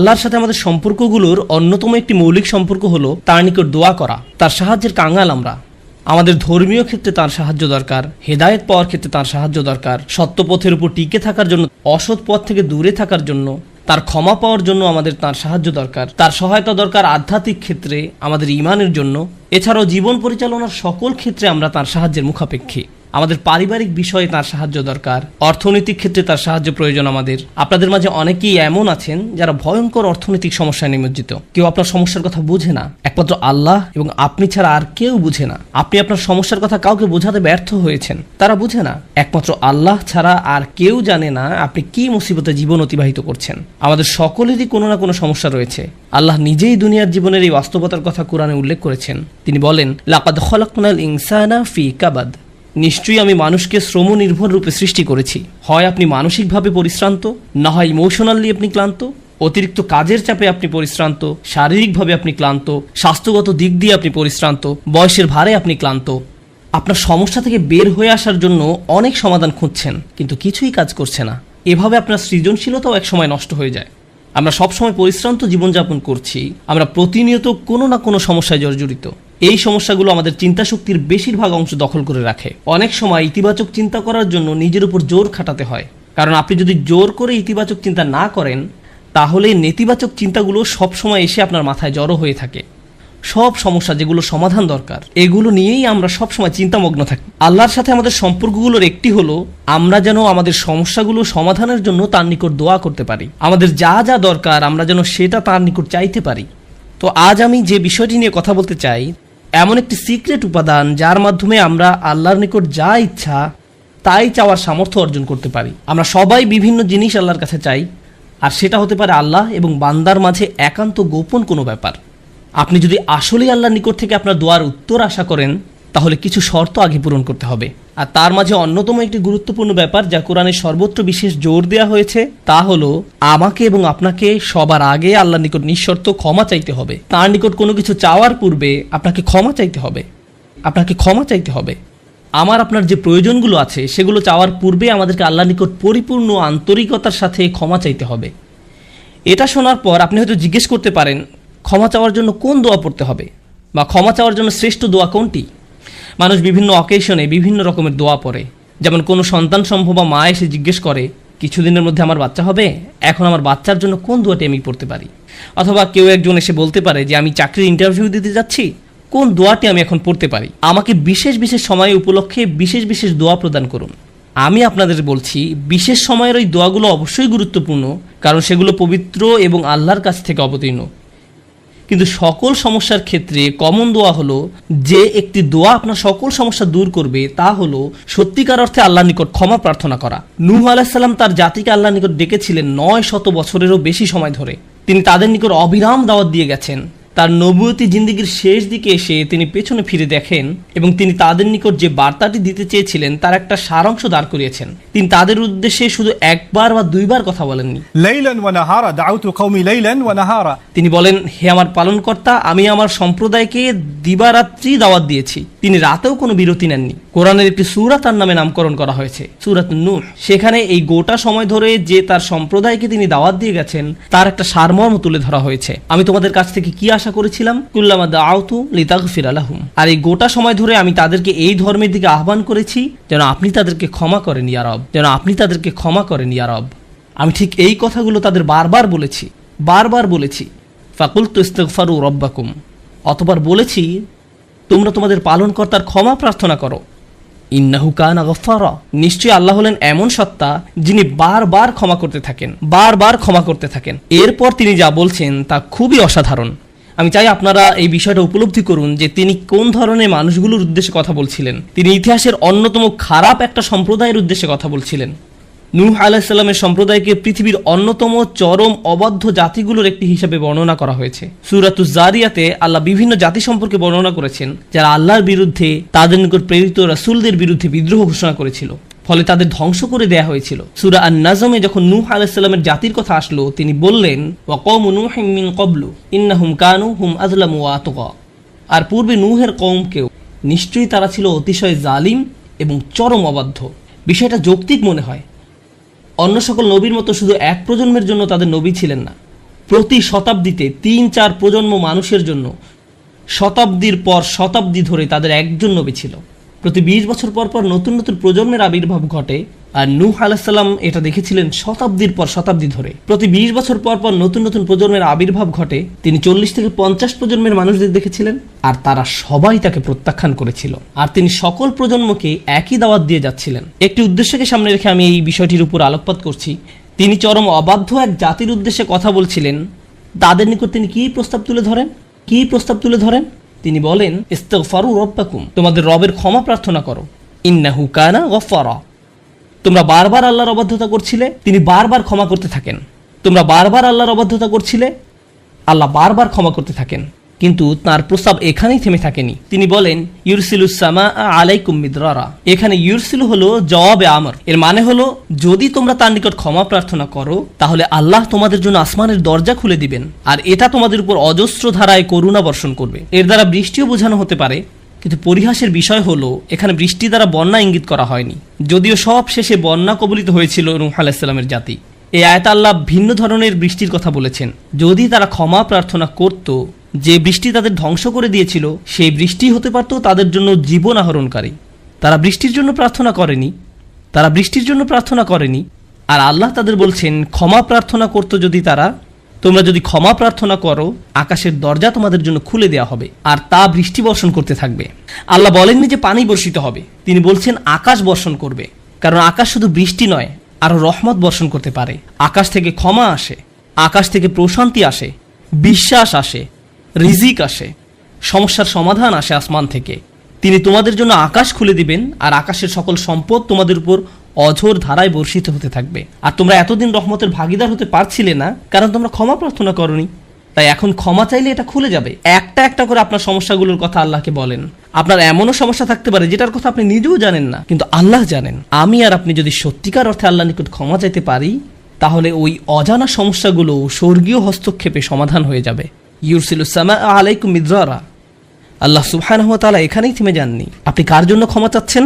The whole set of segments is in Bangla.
আল্লাহর সাথে আমাদের সম্পর্কগুলোর অন্যতম একটি মৌলিক সম্পর্ক হলো তার নিকট দোয়া করা। তার সাহায্যের কাঙাল আমরা। আমাদের ধর্মীয় ক্ষেত্রে তার সাহায্য দরকার, হেদায়েত পাওয়ার ক্ষেত্রে তার সাহায্য দরকার, সত্য পথের উপর টিকে থাকার জন্য, অসৎ পথ থেকে দূরে থাকার জন্য, তার ক্ষমা পাওয়ার জন্য আমাদের তার সাহায্য দরকার, তার সহায়তা দরকার আধ্যাত্মিক ক্ষেত্রে আমাদের ঈমানের জন্য। এছাড়াও জীবন পরিচালনার সকল ক্ষেত্রে আমরা তার সাহায্যের মুখাপেক্ষী। আমাদের পারিবারিক বিষয়ে তার সাহায্য দরকার, অর্থনৈতিক ক্ষেত্রে তার সাহায্য প্রয়োজন আমাদের। আপনাদের মাঝে অনেকেই এমন আছেন যারা ভয়ঙ্কর অর্থনৈতিক সমস্যায় নিমজ্জিত। কেউ আপনার সমস্যার কথা বুঝে না, একমাত্র আল্লাহ এবং আপনি ছাড়া আর কেউ বুঝে না। আপনি আপনার সমস্যার কথা কাউকে বোঝাতে ব্যর্থ হয়েছেন, তারা বুঝে না। একমাত্র আল্লাহ ছাড়া আর কেউ জানে না আপনি কি মুসিবতে জীবন অতিবাহিত করছেন। আমাদের সকলেরই কোনো না কোনো সমস্যা রয়েছে। আল্লাহ নিজেই দুনিয়ার জীবনের এই বাস্তবতার কথা কোরআনে উল্লেখ করেছেন। তিনি বলেন, লাকাদ খলাকনাল ইনসানা ফি কাবাদ, নিশ্চয়ই আমি মানুষকে শ্রম নির্ভর রূপে সৃষ্টি করেছি। হয় আপনি মানসিকভাবে পরিশ্রান্ত, না হয় ইমোশনালি আপনি ক্লান্ত। অতিরিক্ত কাজের চাপে আপনি পরিশ্রান্ত, শারীরিকভাবে আপনি ক্লান্ত, স্বাস্থ্যগত দিক দিয়ে আপনি পরিশ্রান্ত, বয়সের ভারে আপনি ক্লান্ত। আপনার সমস্যা থেকে বের হয়ে আসার জন্য অনেক সমাধান খুঁজছেন, কিন্তু কিছুই কাজ করছে না। এভাবে আপনার সৃজনশীলতাও একসময় নষ্ট হয়ে যায়। আমরা সবসময় পরিশ্রান্ত জীবনযাপন করছি। আমরা প্রতিনিয়ত কোনো না কোনো সমস্যায় জর্জরিত। এই সমস্যাগুলো আমাদের চিন্তা শক্তির বেশিরভাগ অংশ দখল করে রাখে। অনেক সময় ইতিবাচক চিন্তা করার জন্য নিজের উপর জোর খাটাতে হয়, কারণ আপনি যদি জোর করে ইতিবাচক চিন্তা না করেন, তাহলে নেতিবাচক চিন্তাগুলো সবসময় এসে আপনার মাথায় জড়ো হয়ে থাকে। সব সমস্যা যেগুলো সমাধান দরকার, এগুলো নিয়েই আমরা সবসময় চিন্তামগ্ন থাকি। আল্লাহর সাথে আমাদের সম্পর্কগুলোর একটি হলো আমরা যেন আমাদের সমস্যাগুলো সমাধানের জন্য তার নিকট দোয়া করতে পারি। আমাদের যা যা দরকার আমরা যেন সেটা তার নিকট চাইতে পারি। তো আজ আমি যে বিষয়টি নিয়ে কথা বলতে চাই, এমন একটি সিক্রেট উপাদান যার মাধ্যমে আমরা আল্লাহর নিকট যা ইচ্ছা তাই চাওয়ার সামর্থ্য অর্জন করতে পারি। আমরা সবাই বিভিন্ন জিনিস আল্লাহর কাছে চাই, আর সেটা হতে পারে আল্লাহ এবং বান্দার মাঝে একান্ত গোপন কোনো ব্যাপার। আপনি যদি আসলেই আল্লাহর নিকট থেকে আপনার দোয়ার উত্তর আশা করেন, তাহলে কিছু শর্ত আগে পূরণ করতে হবে। আর তার মাঝে অন্যতম একটি গুরুত্বপূর্ণ ব্যাপার যা কোরআনের সর্বত্র বিশেষ জোর দেওয়া হয়েছে, তা হলো আমাকে এবং আপনাকে সবার আগে আল্লাহর নিকট নিঃশর্ত ক্ষমা চাইতে হবে। তার নিকট কোনো কিছু চাওয়ার পূর্বে আপনাকে ক্ষমা চাইতে হবে। আপনাকে ক্ষমা চাইতে হবে। আপনার যে প্রয়োজনগুলো আছে সেগুলো চাওয়ার পূর্বে আমাদেরকে আল্লাহর নিকট পরিপূর্ণ আন্তরিকতার সাথে ক্ষমা চাইতে হবে। এটা শোনার পর আপনি হয়তো জিজ্ঞেস করতে পারেন, ক্ষমা চাওয়ার জন্য কোন দোয়া পড়তে হবে, বা ক্ষমা চাওয়ার জন্য শ্রেষ্ঠ দোয়া কোনটি? মানুষ বিভিন্ন অকেশনে বিভিন্ন রকমের দোয়া পড়ে। যেমন কোনো সন্তান সম্ভবা মা এসে জিজ্ঞেস করে, কিছুদিনের মধ্যে আমার বাচ্চা হবে, এখন আমার বাচ্চার জন্য কোন দোয়াটি আমি পড়তে পারি? অথবা কেউ একজন এসে বলতে পারে যে আমি চাকরির ইন্টারভিউ দিতে যাচ্ছি, কোন দোয়াটি আমি এখন পড়তে পারি? আমাকে বিশেষ বিশেষ সময় উপলক্ষে বিশেষ বিশেষ দোয়া প্রদান করুন। আমি আপনাদের বলছি, বিশেষ সময়ের ওই দোয়াগুলো অবশ্যই গুরুত্বপূর্ণ, কারণ সেগুলো পবিত্র এবং আল্লাহর কাছ থেকে অবতীর্ণ। কিন্তু সকল সমস্যার ক্ষেত্রে কমন দোয়া হলো, যে একটি দোয়া আপনার সকল সমস্যা দূর করবে, তা হলো সত্যিকার অর্থে আল্লাহর নিকট ক্ষমা প্রার্থনা করা। নূহ আলাইহিস সালাম তার জাতিকে আল্লাহর নিকট ডেকেছিলেন 900 বছরেরও বেশি সময় ধরে। তিনি তাদের নিকট অবিরাম দাওয়াত দিয়ে গেছেন। তার নবুয়তি জিন্দেগির শেষ দিকে এসে তিনি পেছনে ফিরে দেখেন এবং তিনি তাদের নিকট যে বার্তাটি দিতে চেয়েছিলেন তার একটা সারাংশ দাঁড় করিয়েছেন। তিনি তাদের উদ্দেশ্যে শুধু একবার বা দুইবার কথা বলেননি। লাইলান ওয়া নাহারা দাউতু কওমি লাইলান ওয়া নাহারা, তিনি বলেন, হে আমার পালনকর্তা, আমি আমার সম্প্রদায়কে দিবারাত্রি দাওয়াত দিয়েছি। তিনি রাতেও কোনো বিরতি নেননি। কোরআনের একটি সূরা তার নামে নামকরণ করা হয়েছে, সূরাত নূহ। সেখানে এই গোটা সময় ধরে যে তার সম্প্রদায়কে তিনি দাওয়াত দিয়ে গেছেন তার একটা সারমর্ম তুলে ধরা হয়েছে। আমি তোমাদের কাছ থেকে কি আশা করেছিলাম? কুল্লামা দাউতু লিতাগফিরা লাহুম। আর এই গোটা সময় ধরে আমি তাদেরকে এই ধর্মের দিকে আহ্বান করেছি যেন আপনি তাদেরকে ক্ষমা করেন ইয়া রব, যেন আপনি তাদেরকে ক্ষমা করেন ইয়া রব। আমি ঠিক এই কথাগুলো তাদের বারবার বলেছি। ফাকুলতু ইস্তিগফারু রাব্বাকুম, অতবার বলেছি তোমরা তোমাদের পালনকর্তার ক্ষমা প্রার্থনা করো। ইন্নাহু কানা গফফারা, নিশ্চয়ই আল্লাহ হলেন এমন সত্তা যিনি বারবার ক্ষমা করতে থাকেন। এরপর তিনি যা বলছেন তা খুবই অসাধারণ। আমি চাই আপনারা এই বিষয়টা উপলব্ধি করুন যে তিনি কোন ধরনের মানুষগুলোর উদ্দেশ্যে কথা বলছিলেন। তিনি ইতিহাসের অন্যতম খারাপ একটা সম্প্রদায়ের উদ্দেশ্যে কথা বলছিলেন। নূহ আলাইহিস সালামের সম্প্রদায়কে পৃথিবীর অন্যতম চরম অবাধ্য জাতিগুলোর একটি হিসেবে বর্ণনা করা হয়েছে। সূরাতুজ জারিয়াতে আল্লাহ বিভিন্ন জাতি সম্পর্কে বর্ণনা করেছেন যারা আল্লাহর বিরুদ্ধে, তাদের নিকট প্রেরিত রাসূলদের বিরুদ্ধে বিদ্রোহ ঘোষণা করেছিল, ফলে তাদের ধ্বংস করে দেয়া হয়েছিল। সূরা আন-নাজমে যখন নূহ আলাইহিস সালামের জাতির কথা আসলো, তিনি বললেন, ওয়া কওমু নূহিম মিন ক্বাবলু ইন্নাহুম কানু হুম আযলামু ওয়া আতগা। আর পূর্বে নূহের কওমকেও, নিশ্চয়ই তারা ছিল অতিশয় জালিম এবং চরম অবাধ্য। বিষয়টা যৌক্তিক মনে হয়। অন্য সকল নবীর মতো শুধু এক প্রজন্মের জন্য তাদের নবী ছিলেন না, প্রতি শতাব্দীতে ৩-৪ প্রজন্ম মানুষের জন্য শতাব্দীর পর শতাব্দী ধরে তাদের একজন নবী ছিল। প্রতি ২০ বছর পর পর নতুন নতুন প্রজন্মের আবির্ভাব ঘটে। আর নূহ আলাইহিস সালাম এটা দেখেছিলেন শতাব্দীর পর শতাব্দী ধরে। প্রতি ২০ বছর পর পর নতুন নতুন প্রজন্মের আবির্ভাব ঘটে। তিনি ৪০ থেকে ৫০ প্রজন্মের মানুষদের দেখেছিলেন, আর তারা সবাই তাকে প্রত্যাখ্যান করেছিল। আর তিনি সকল প্রজন্মকে একই দাওয়াত দিয়ে যাচ্ছিলেন। একটি উদ্দেশ্যকে সামনে রেখে আমি এই বিষয়টির উপর আলোকপাত করছি। তিনি চরম অবাধ্য এক জাতির উদ্দেশ্যে কথা বলছিলেন। তাদের নিকট তিনি কি প্রস্তাব তুলে ধরেন? তিনি বলেন, ইস্তিগফারু রাব্বাকুম, তোমাদের রবের ক্ষমা প্রার্থনা করো। ইন্নাহু কানা গফফারা, তোমরা বারবার আল্লাহর অবাধ্যতা করছিলে, তিনি বারবার ক্ষমা করতে থাকেন। তোমরা বারবার আল্লাহর অবাধ্যতা করছিলে, আল্লাহ বারবার ক্ষমা করতে থাকেন। কিন্তু তার প্রস্তাব এখানেই থেমে থাকেনি। তিনি বলেন, ইউরসিলুস সামা আলাইকুম মিদরারা। এখানে ইউরসিলু হলো জওয়াবে আমর। এর মানে হলো, যদি তোমরা তার নিকট ক্ষমা প্রার্থনা করো তাহলে আল্লাহ তোমাদের জন্য আসমানের দরজা খুলে দিবেন, আর এটা তোমাদের উপর অজস্র ধারায় করুণা বর্ষণ করবে। এর দ্বারা বৃষ্টিও বোঝানো হতে পারে, কিন্তু পরিহাসের বিষয় হলো এখানে বৃষ্টি দ্বারা বন্যা ইঙ্গিত করা হয়নি, যদিও সব শেষে বন্যা কবলিত হয়েছিল নূহ আলাইহিস সালামের জাতি। এই আয়াতে আল্লাহ ভিন্ন ধরনের বৃষ্টির কথা বলেছেন। যদি তারা ক্ষমা প্রার্থনা করত, যে বৃষ্টি তাদের ধ্বংস করে দিয়েছিল সেই বৃষ্টি হতে পারত তাদের জন্য জীবন আহরণকারী। তারা বৃষ্টির জন্য প্রার্থনা করেনি, আর আল্লাহ তাদের বলছেন ক্ষমা প্রার্থনা করত যদি তারা, তোমরা যদি ক্ষমা প্রার্থনা করো আকাশের দরজা তোমাদের জন্য খুলে দেওয়া হবে, আর তা বৃষ্টি বর্ষণ করতে থাকবে। আল্লাহ বলেননি যে পানি বর্ষিত হবে, তিনি বলছেন আকাশ বর্ষণ করবে। কারণ আকাশ শুধু বৃষ্টি নয়, আরো রহমত বর্ষণ করতে পারে। আকাশ থেকে ক্ষমা আসে, আকাশ থেকে প্রশান্তি আসে, বিশ্বাস আসে, রিজিক আসে, সমস্যার সমাধান আসে আসমান থেকে। তিনি তোমাদের জন্য আকাশ খুলে দিবেন, আর আকাশের সকল সম্পদ তোমাদের উপর অঝোর ধারায় বর্ষিত হতে থাকবে। আর তোমরা এতদিন রহমতের ভাগিদার হতে পারছিলে না, কারণ তোমরা ক্ষমা প্রার্থনা করনি। তাই এখন ক্ষমা চাইলে এটা খুলে যাবে। একটা একটা করে আপনার সমস্যাগুলোর কথা আল্লাহকে বলেন। আপনার এমনও সমস্যা থাকতে পারে যেটার কথা আপনি নিজেও জানেন না, কিন্তু আল্লাহ জানেন। আমি আর আপনি যদি সত্যিকার অর্থে আল্লাহ নিকট ক্ষমা চাইতে পারি, তাহলে ওই অজানা সমস্যাগুলো স্বর্গীয় হস্তক্ষেপে সমাধান হয়ে যাবে। ইউরসিলুস সামা আলাইকুম মিদরারা। আল্লাহ সুবহানাহু ওয়া তাআলা এখানেই থেমে যাননি। আপনি কার জন্য ক্ষমা চাচ্ছেন?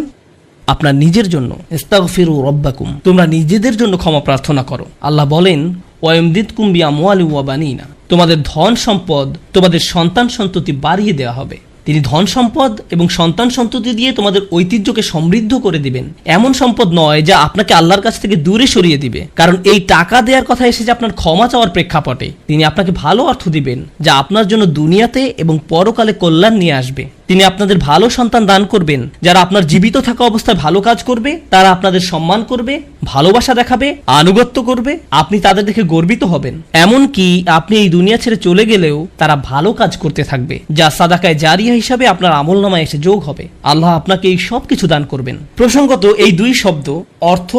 আপনার নিজের জন্য। ইস্তাগফিরু রাব্বাকুম, তোমরা নিজেদের জন্য ক্ষমা প্রার্থনা করো। আল্লাহ বলেন, ওয়ায়ুমদিদকুম বিআমওয়ালি ওয়া বানিনা, তোমাদের ধন সম্পদ, তোমাদের সন্তান সন্ততি বাড়িয়ে দেওয়া হবে। তিনি ধন সম্পদ এবং সন্তান সন্ততি দিয়ে তোমাদের ঐতিহ্যকে সমৃদ্ধ করে দিবেন। এমন সম্পদ নয় যা আপনাকে আল্লাহর কাছ থেকে দূরে সরিয়ে দিবে, কারণ এই টাকা দেওয়ার কথা এসেছে আপনার ক্ষমা চাওয়ার প্রেক্ষাপটে। তিনি আপনাকে ভালো অর্থ দিবেন, যা আপনার জন্য দুনিয়াতে এবং পরকালে কল্যাণ নিয়ে আসবে। তিনি আপনাদের ভালো সন্তান দান করবেন, যারা আপনার জীবিত থাকা অবস্থায় ভালো কাজ করবে, তারা আপনাদের সম্মান করবে, ভালোবাসা দেখাবে, আনুগত্য করবে। আপনি তাদের দেখে গর্বিত হবেন। এমনকি আপনি এই দুনিয়া ছেড়ে চলে গেলেও তারা ভালো কাজ করতে থাকবে, যা সাদাকায়ে জারিয়া হিসাবে আপনার আমলনামায় এসে যোগ হবে। আল্লাহ আপনাকে এই সব কিছু দান করবেন। প্রসঙ্গত, এই দুই শব্দ অর্থ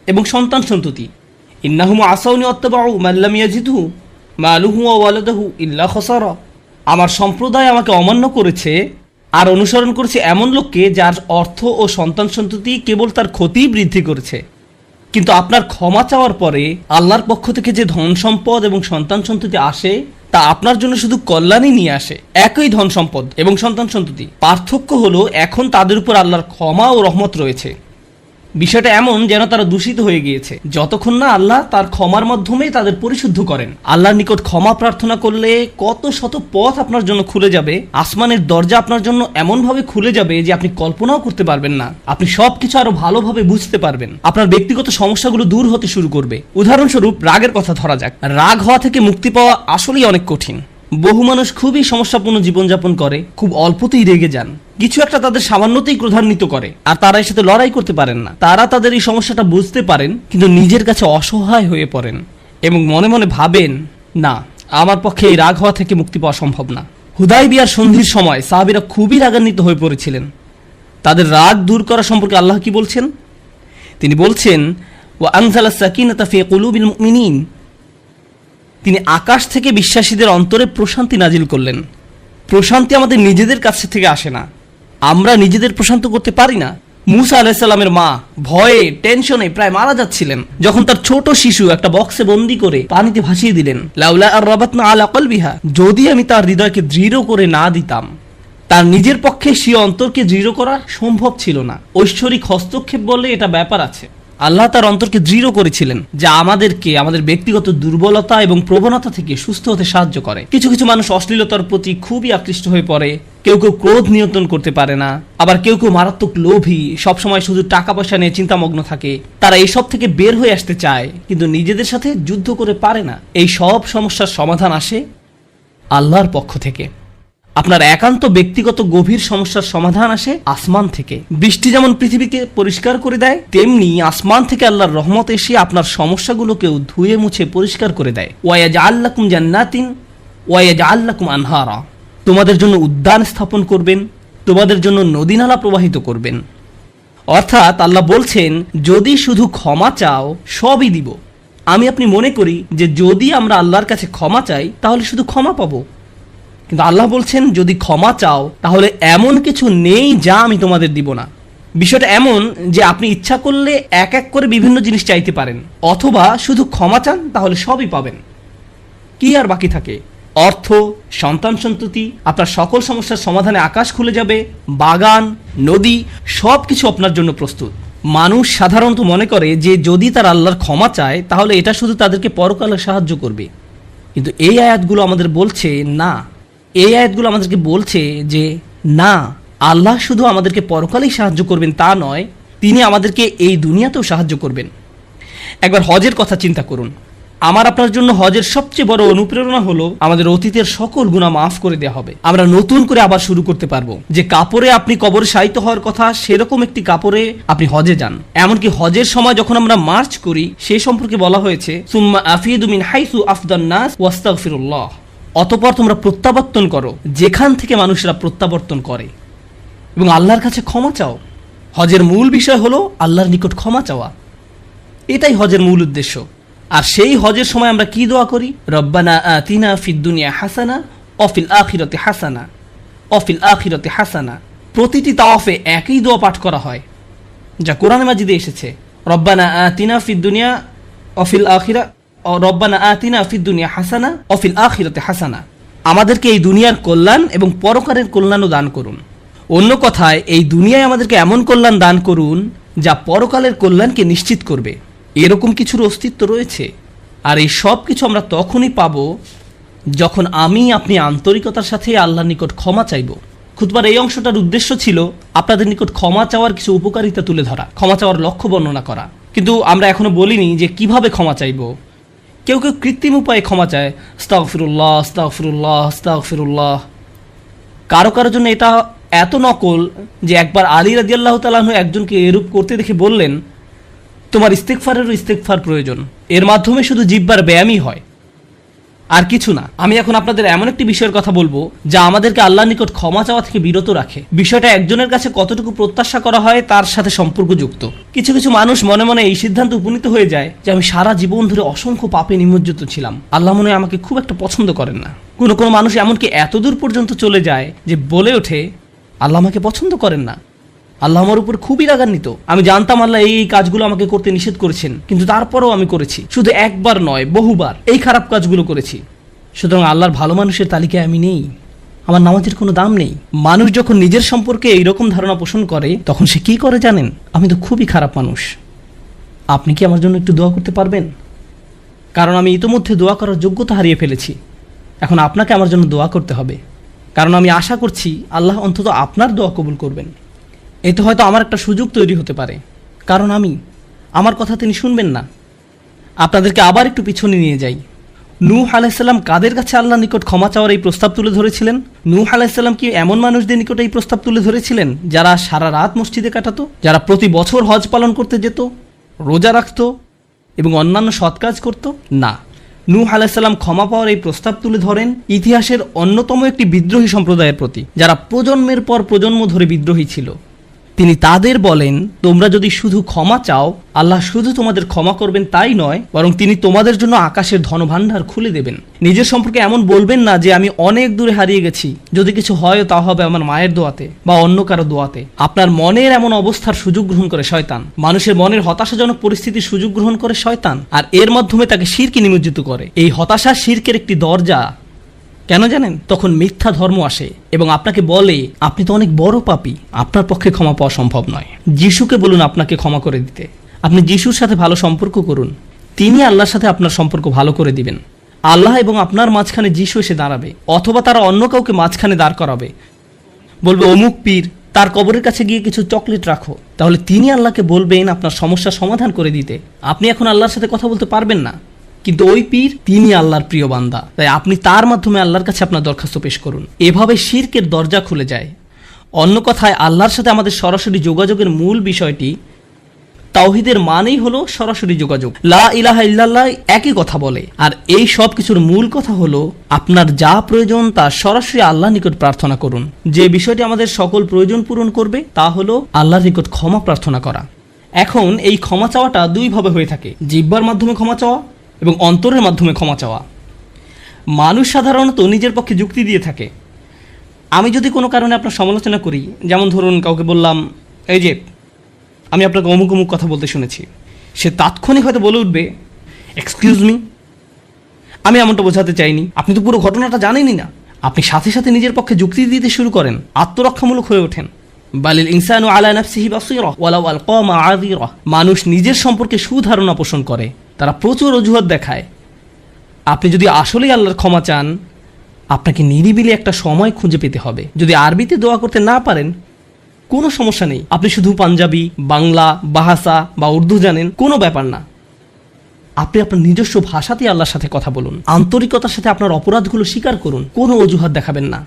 এবং সন্তান সন্ততি, ইন্নাহুম আসাউনি ওয়াত্তাবাউ মান লাম ইয়াজিদহু মালুহু ওয়া ওয়ালাদুহু ইল্লা খাসারা। আমার সম্প্রদায় আমাকে অমান্য করেছে আর অনুসরণ করেছে এমন লোককে যার অর্থ ও সন্তান সন্ততি কেবল তার ক্ষতি বৃদ্ধি করেছে। কিন্তু আপনার ক্ষমা চাওয়ার পরে আল্লাহর পক্ষ থেকে যে ধন সম্পদ এবং সন্তান সন্ততি আসে, তা আপনার জন্য শুধু কল্যাণই নিয়ে আসে। একই ধন সম্পদ এবং সন্তান সন্ততি, পার্থক্য হলো এখন তাদের উপর আল্লাহর ক্ষমা ও রহমত রয়েছে। বিষয়টা এমন যেন তারা দূষিত হয়ে গিয়েছে, যতক্ষণ না আল্লাহ তার ক্ষমার মাধ্যমে তাদের পরিশুদ্ধ করেন। আল্লাহর নিকট ক্ষমা প্রার্থনা করলে কত শত পথ আপনার জন্য খুলে যাবে। আসমানের দরজা আপনার জন্য এমনভাবে খুলে যাবে যে আপনি কল্পনাও করতে পারবেন না। আপনি সবকিছু আরো ভালোভাবে বুঝতে পারবেন। আপনার ব্যক্তিগত সমস্যাগুলো দূর হতে শুরু করবে। উদাহরণস্বরূপ, রাগের কথা ধরা যাক। রাগ হওয়া থেকে মুক্তি পাওয়া আসলেই অনেক কঠিন। বহু মানুষ খুবই সমস্যাপূর্ণ জীবনযাপন করে, খুব অল্পতেই রেগে যান। কিছু একটা তাদের সামান্যতেই ক্রোধান্বিত করে, আর তারা এর সাথে লড়াই করতে পারেন না। তারা তাদের এই সমস্যাটা বুঝতে পারেন, কিন্তু নিজের কাছে অসহায় হয়ে পড়েন এবং মনে মনে ভাবেন, না, আমার পক্ষে এই রাগ হওয়া থেকে মুক্তি পাওয়া সম্ভব না। হুদায়বিয়ার সন্ধির সময় সাহাবীরা খুবই রাগান্বিত হয়ে পড়েছিলেন। তাদের রাগ দূর করা সম্পর্কে আল্লাহ কি বলছেন? তিনি বলছেন, ওয়া আনজালাস সাকিনাতা ফি কুলুবিল মুমিনিন, তিনি আকাশ থেকে বিশ্বাসীদের অন্তরে প্রশান্তি নাজিল করলেন। প্রশান্তি আমাদের নিজেদের কাছ থেকে আসে না, আমরা নিজেদের প্রশান্ত করতে পারি না। মুসা আলাইহিস সালামের মা ভয়ে টেনশনে প্রায় মারা যাচ্ছিলেন, যখন তার ছোট শিশু একটা বক্সে বন্দি করে পানিতে ভাসিয়ে দিলেন। লাউলা আর রাবাতনা আলা কলবিহা, যদি আমি তার হৃদয়কে দৃঢ় করে না দিতাম। তার নিজের পক্ষে সে অন্তরকে দৃঢ় করা সম্ভব ছিল না। ঐশ্বরিক হস্তক্ষেপ বললে এটা ব্যাপার আছে। আল্লাহ তার অন্তরকে দৃঢ় করেছিলেন, যা আমাদেরকে আমাদের ব্যক্তিগত দুর্বলতা এবং প্রবণতা থেকে সুস্থ হতে সাহায্য করে। কিছু কিছু মানুষ অশ্লীলতার প্রতি খুবই আকৃষ্ট হয়ে পড়ে, কেউ কেউ ক্রোধ নিয়ন্ত্রণ করতে পারে না, আবার কেউ কেউ মারাত্মক লোভী, সবসময় শুধু টাকা পয়সা নিয়ে চিন্তামগ্ন থাকে। তারা এইসব থেকে বের হয়ে আসতে চায়, কিন্তু নিজেদের সাথে যুদ্ধ করে পারে না। এই সব সমস্যার সমাধান আসে আল্লাহর পক্ষ থেকে। আপনার একান্ত ব্যক্তিগত গভীর সমস্যার সমাধান আসে আসমান থেকে। বৃষ্টি যেমন পৃথিবীকে পরিষ্কার করে দেয়, তেমনি আসমান থেকে আল্লাহর রহমত এসে আপনার সমস্যাগুলোকেও ধুয়ে মুছে পরিষ্কার করে দেয়। ওয়ায়াজআল লাকুম জান্নাতিন ওয়ায়াজআল লাকুম আনহারা, তোমাদের জন্য উদ্যান স্থাপন করবেন, তোমাদের জন্য নদী নালা প্রবাহিত করবেন। অর্থাৎ আল্লাহ বলছেন, যদি শুধু ক্ষমা চাও সবই দিব। আমি আপনি মনে করি যে যদি আমরা আল্লাহর কাছে ক্ষমা চাই তাহলে শুধু ক্ষমা পাবো, কিন্তু আল্লাহ বলছেন যদি ক্ষমা চাও তাহলে এমন কিছু নেই যা আমি তোমাদের দিব না। বিষয়টা এমন যে আপনি ইচ্ছা করলে এক এক করে বিভিন্ন জিনিস চাইতে পারেন, অথবা শুধু ক্ষমা চান তাহলে সবই পাবেন। কি আর বাকি থাকে? অর্থ, সন্তান সন্ততি, আপনার সকল সমস্যার সমাধানে আকাশ খুলে যাবে, বাগান, নদী, সব কিছু আপনার জন্য প্রস্তুত। মানুষ সাধারণত মনে করে যে যদি তার আল্লাহর ক্ষমা চায় তাহলে এটা শুধু তাদেরকে পরকালে সাহায্য করবে, কিন্তু এই আয়াতগুলো আমাদের বলছে না। এই আয়াতগুলো আমাদেরকে বলছে যে না, আল্লাহ শুধু আমাদেরকে পরকালেই সাহায্য করবেন তা নয়, তিনি আমাদেরকে এই দুনিয়াতেও সাহায্য করবেন। একবার হজের কথা চিন্তা করুন। আমার আপনার জন্য হজের সবচেয়ে বড় অনুপ্রেরণা হলো আমাদের অতীতের সকল গুনাহ মাফ করে দেওয়া হবে। আমরা নতুন করে আবার শুরু করতে পারবো। যে কাপড়ে আপনি কবরে শায়িত হওয়ার কথা, সেরকম একটি কাপড়ে আপনি হজে যান। এমনকি হজের সময় যখন আমরা মার্চ করি, সে সম্পর্কে বলা হয়েছে সুম্মা আফিদু মিন হাইসু আফদান নাস ওয়াস্তাগফিরুল্লাহ, অতঃপর তোমরা প্রত্যাবর্তন করো যেখান থেকে মানুষরা প্রত্যাবর্তন করে, এবং আল্লাহর কাছে ক্ষমা চাও। হজের মূল বিষয় হলো আল্লাহর নিকট ক্ষমা চাওয়া, এটাই হজের মূল উদ্দেশ্য। আর সেই হজের সময় আমরা কি দোয়া করি? রব্বানা আতিনা ফিদ দুনিয়া হাসানা অফিল আখিরাতি হাসানা অফিল আখিরাতি হাসানা। প্রতিটি তাওয়াফে একই দোয়া পাঠ করা হয়, যা কোরআনে মাজিদে এসেছে। রব্বানা আতিনা ফিদ দুনিয়া অফিল আখিরা রব্বানা আতিনা ফিদ দুনিয়া হাসানা অফিল আখিরাতি হাসানা। আমাদেরকে এই দুনিয়ার কল্যাণ এবং পরকালের কল্যাণও দান করুন। অন্য কথায়, এই দুনিয়ায় আমাদেরকে এমন কল্যাণ দান করুন যা পরকালের কল্যাণকে নিশ্চিত করবে। এরকম কিছুর অস্তিত্ব রয়েছে, আর এই সব কিছু আমরা তখনই পাব যখন আপনি আন্তরিকতার সাথে আল্লাহর নিকট ক্ষমা চাইব। খুতবার এই অংশটার উদ্দেশ্য ছিল আপনাদের নিকট ক্ষমা চাওয়ার কিছু উপকারিতা তুলে ধরা, ক্ষমা চাওয়ার লক্ষ্য বর্ণনা করা। কিন্তু আমরা এখনো বলিনি যে কিভাবে ক্ষমা চাইব। কেউ কেউ কৃত্রিম উপায়ে ক্ষমা চায়, আস্তাগফিরুল্লাহ আস্তাগফিরুল্লাহ আস্তাগফিরুল্লাহ। কারো কারো জন্য এটা এত নকল যে একবার আলী রাদিয়াল্লাহু তাআলা আনহু একজনকে এরূপ করতে দেখে বললেন, তোমার ইস্তেগফারেরও ইস্তেগফার প্রয়োজন, এর মাধ্যমে শুধু জিহ্বার ব্যায়ামই হয়, আর কিছু না। আমি এখন আপনাদের এমন একটি বিষয়ের কথা বলবো যা আমাদেরকে আল্লাহর নিকট ক্ষমা চাওয়া থেকে বিরত রাখে। বিষয়টা একজনের কাছে কতটুকু প্রত্যাশা করা হয় তার সাথে সম্পর্কযুক্ত। কিছু কিছু মানুষ মনে মনে এই সিদ্ধান্ত উপনীত হয়ে যায় যে আমি সারা জীবন ধরে অসংখ্য পাপে নিমজ্জিত ছিলাম, আল্লাহ মনে হয় আমাকে খুব একটা পছন্দ করেন না। কোনো কোনো মানুষ এমনকি এতদূর পর্যন্ত চলে যায় যে বলে ওঠে, আল্লাহ আমাকে পছন্দ করেন না, আল্লাহ আমার উপর খুবই রাগান্বিত। আমি জানতাম আল্লাহ এই কাজগুলো আমাকে করতে নিষেধ করেছেন, কিন্তু তারপরেও আমি করেছি। শুধু একবার নয়, বহুবার এই খারাপ কাজগুলো করেছি। সুতরাং আল্লাহর ভালো মানুষের তালিকায় আমি নেই, আমার নামাজের কোনো দাম নেই। মানুষ যখন নিজের সম্পর্কে এইরকম ধারণা পোষণ করে, তখন সে কি করে জানেন? আমি তো খুবই খারাপ মানুষ। আপনি কি আমার জন্য একটু দোয়া করতে পারবেন? কারণ আমি ইতোমধ্যে দোয়া করার যোগ্যতা হারিয়ে ফেলেছি। এখন আপনাকে আমার জন্য দোয়া করতে হবে, কারণ আমি আশা করছি আল্লাহ অন্তত আপনার দোয়া কবুল করবেন। এতে হয়তো আমার একটা সুযোগ তৈরি হতে পারে, কারণ আমার কথা তিনি শুনবেন না। আপনাদেরকে আবার একটু পিছনে নিয়ে যাই। নূহ আলাইহিসসালাম কাদের কাছে আল্লাহর নিকট ক্ষমা চাওয়ার এই প্রস্তাব তুলে ধরেছিলেন? নূহ আলাইহিসসালাম কি এমন মানুষদের নিকট এই প্রস্তাব তুলে ধরেছিলেন যারা সারা রাত মসজিদে কাটাতো, যারা প্রতি বছর হজ পালন করতে যেত, রোজা রাখতো এবং অন্যান্য সৎ কাজ করত? না, নূহ আলাইহিসসালাম ক্ষমা পাওয়ার এই প্রস্তাব তুলে ধরেন ইতিহাসের অন্যতম একটি বিদ্রোহী সম্প্রদায়ের প্রতি, যারা প্রজন্মের পর প্রজন্ম ধরে বিদ্রোহী ছিল। তিনি তাদের বলেন, তোমরা যদি শুধু ক্ষমা চাও, আল্লাহ শুধু তোমাদের ক্ষমা করবেন তাই নয়, বরং তিনি তোমাদের জন্য আকাশের ধনভাণ্ডার খুলে দেবেন। নিজের সম্পর্কে এমন বলবেন না যে আমি অনেক দূরে হারিয়ে গেছি, যদি কিছু হয় তা হবে আমার মায়ের দোয়াতে বা অন্য কারো দোয়াতে। আপনার মনের এমন অবস্থার সুযোগ গ্রহণ করে শয়তান। মানুষের মনের হতাশাজনক পরিস্থিতির সুযোগ গ্রহণ করে শয়তান, আর এর মাধ্যমে তাকে শিরকে নিমজ্জিত করে। এই হতাশা শিরকের একটি দরজা। কেন জানেন? তখন মিথ্যা ধর্ম আসে এবং আপনাকে বলে, আপনি তো অনেক বড় পাপী, আপনার পক্ষে ক্ষমা পাওয়া সম্ভব নয়। যিশুকে বলুন আপনাকে ক্ষমা করে দিতে। আপনি যিশুর সাথে ভালো সম্পর্ক করুন, তিনি আল্লাহর সাথে আপনার সম্পর্ক ভালো করে দিবেন। আল্লাহ এবং আপনার মাঝখানে যিশু এসে দাঁড়াবে, অথবা তারা অন্য কাউকে মাঝখানে দাঁড় করাবে, বলবে অমুক পীর, তার কবরের কাছে গিয়ে কিছু চকলেট রাখো। তাহলে তিনি আল্লাহকে বলবেন আপনার সমস্যার সমাধান করে দিতে। আপনি এখন আল্লাহর সাথে কথা বলতে পারবেন না, কিন্তু ওই পীর তিনি আল্লাহর প্রিয় বান্দা, তাই আপনি তার মাধ্যমে আল্লাহর কাছে আপনার দরখাস্ত পেশ করুন। এভাবে শিরকের দরজা খুলে যায়। অন্য কথায়, আল্লাহর সাথে আমাদের সরাসরি যোগাযোগের মূল বিষয়টি, তাওহীদের মানেই হলো সরাসরি যোগাযোগ। লা ইলাহা ইল্লাল্লাহ একই কথা বলে, আর এই সব কিছুর মূল কথা হলো আপনার যা প্রয়োজন তা সরাসরি আল্লাহর নিকট প্রার্থনা করুন। যে বিষয়টি আমাদের সকল প্রয়োজন পূরণ করবে তা হলো আল্লাহর নিকট ক্ষমা প্রার্থনা করা। এখন এই ক্ষমা চাওয়াটা দুইভাবে হয়ে থাকে, জিহ্বার মাধ্যমে ক্ষমা চাওয়া এবং অন্তরের মাধ্যমে ক্ষমা চাওয়া। মানুষ সাধারণত নিজের পক্ষে যুক্তি দিয়ে থাকে। আমি যদি কোনো কারণে আপনার সমালোচনা করি, যেমন ধরুন কাউকে বললাম, এই যে আমি আপনাকে অমুক অমুক কথা বলতে শুনেছি, সে তাৎক্ষণিক হয়তো বলে উঠবে, এক্সকিউজ মি, আমি এমনটা বোঝাতে চাইনি, আপনি তো পুরো ঘটনাটা জানেনই না। আপনি সাথে সাথে নিজের পক্ষে যুক্তি দিতে শুরু করেন, আত্মরক্ষামূলক হয়ে ওঠেন। বালিল ইনসানু আলা নাফসিহি বাসীরা ওয়ালাউ আলকা মাআযিরা। মানুষ নিজের সম্পর্কে সুধারণা পোষণ করে, তারা প্রচুর অজুহাত দেখায়। আপনি যদি আসলেই আল্লাহর ক্ষমা চান, আপনাকে নিরিবিলি একটা সময় খুঁজে পেতে হবে। যদি আরবিতে দোয়া করতে না পারেন, কোনো সমস্যা নেই, আপনি শুধু পাঞ্জাবি, বাংলা, বাহাসা বা উর্দু জানেন, কোনো ব্যাপার না। আপনি আপনার নিজস্ব ভাষাতেই আল্লাহর সাথে কথা বলুন, আন্তরিকতার সাথে আপনার অপরাধগুলো স্বীকার করুন, কোনো অজুহাত দেখাবেন না।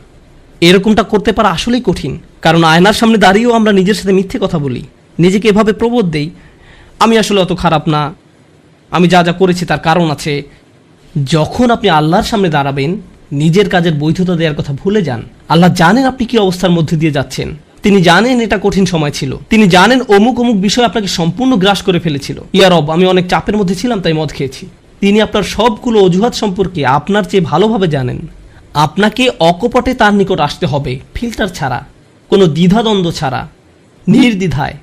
এরকমটা করতে পারা আসলেই কঠিন, কারণ আয়নার সামনে দাঁড়িয়েও আমরা নিজের সাথে মিথ্যে কথা বলি, নিজেকে এভাবে প্রবোধ দেই, আমি আসলে অত খারাপ না, আমি যা যা করেছি তার কারণ আছে। যখন আপনি আল্লাহর সামনে দাঁড়াবেন, নিজের কাজের বৈধতা দেওয়ার কথা ভুলে যান। আল্লাহ জানেন আপনি কি অবস্থার মধ্যে দিয়ে যাচ্ছেন, তিনি জানেন এটা কঠিন সময় ছিল, তিনি জানেন অমুক অমুক বিষয় আপনাকে সম্পূর্ণ গ্রাস করে ফেলেছিল। ইয়া রব, আমি অনেক চাপের মধ্যে ছিলাম তাই মদ খেয়েছি। তিনি আপনার সবগুলো অজুহাত সম্পর্কে আপনার চেয়ে ভালোভাবে জানেন। আপনাকে অকপটে তার নিকট আসতে হবে, ফিল্টার ছাড়া, কোনো দ্বিধাদ্বন্দ্ব ছাড়া, নির্দ্বিধায়,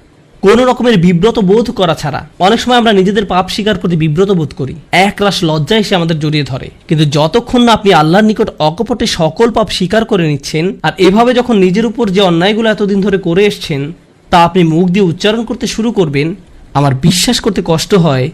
কোনো রকমের বিব্রত বোধ করা ছাড়া। অনেক সময় আমরা নিজেদের পাপ স্বীকার করতে বিব্রত বোধ করি, একরাশ লজ্জা এসে আমাদের জড়িয়ে ধরে। কিন্তু যতক্ষণ না আপনি আল্লাহর নিকট অকপটে সকল পাপ স্বীকার করে নিচ্ছেন, আর এভাবে যখন নিজের উপর যে অন্যায়গুলো এতদিন ধরে করে এসছেন তা আপনি মুখ দিয়ে উচ্চারণ করতে শুরু করবেন, আমার বিশ্বাস করতে কষ্ট হয়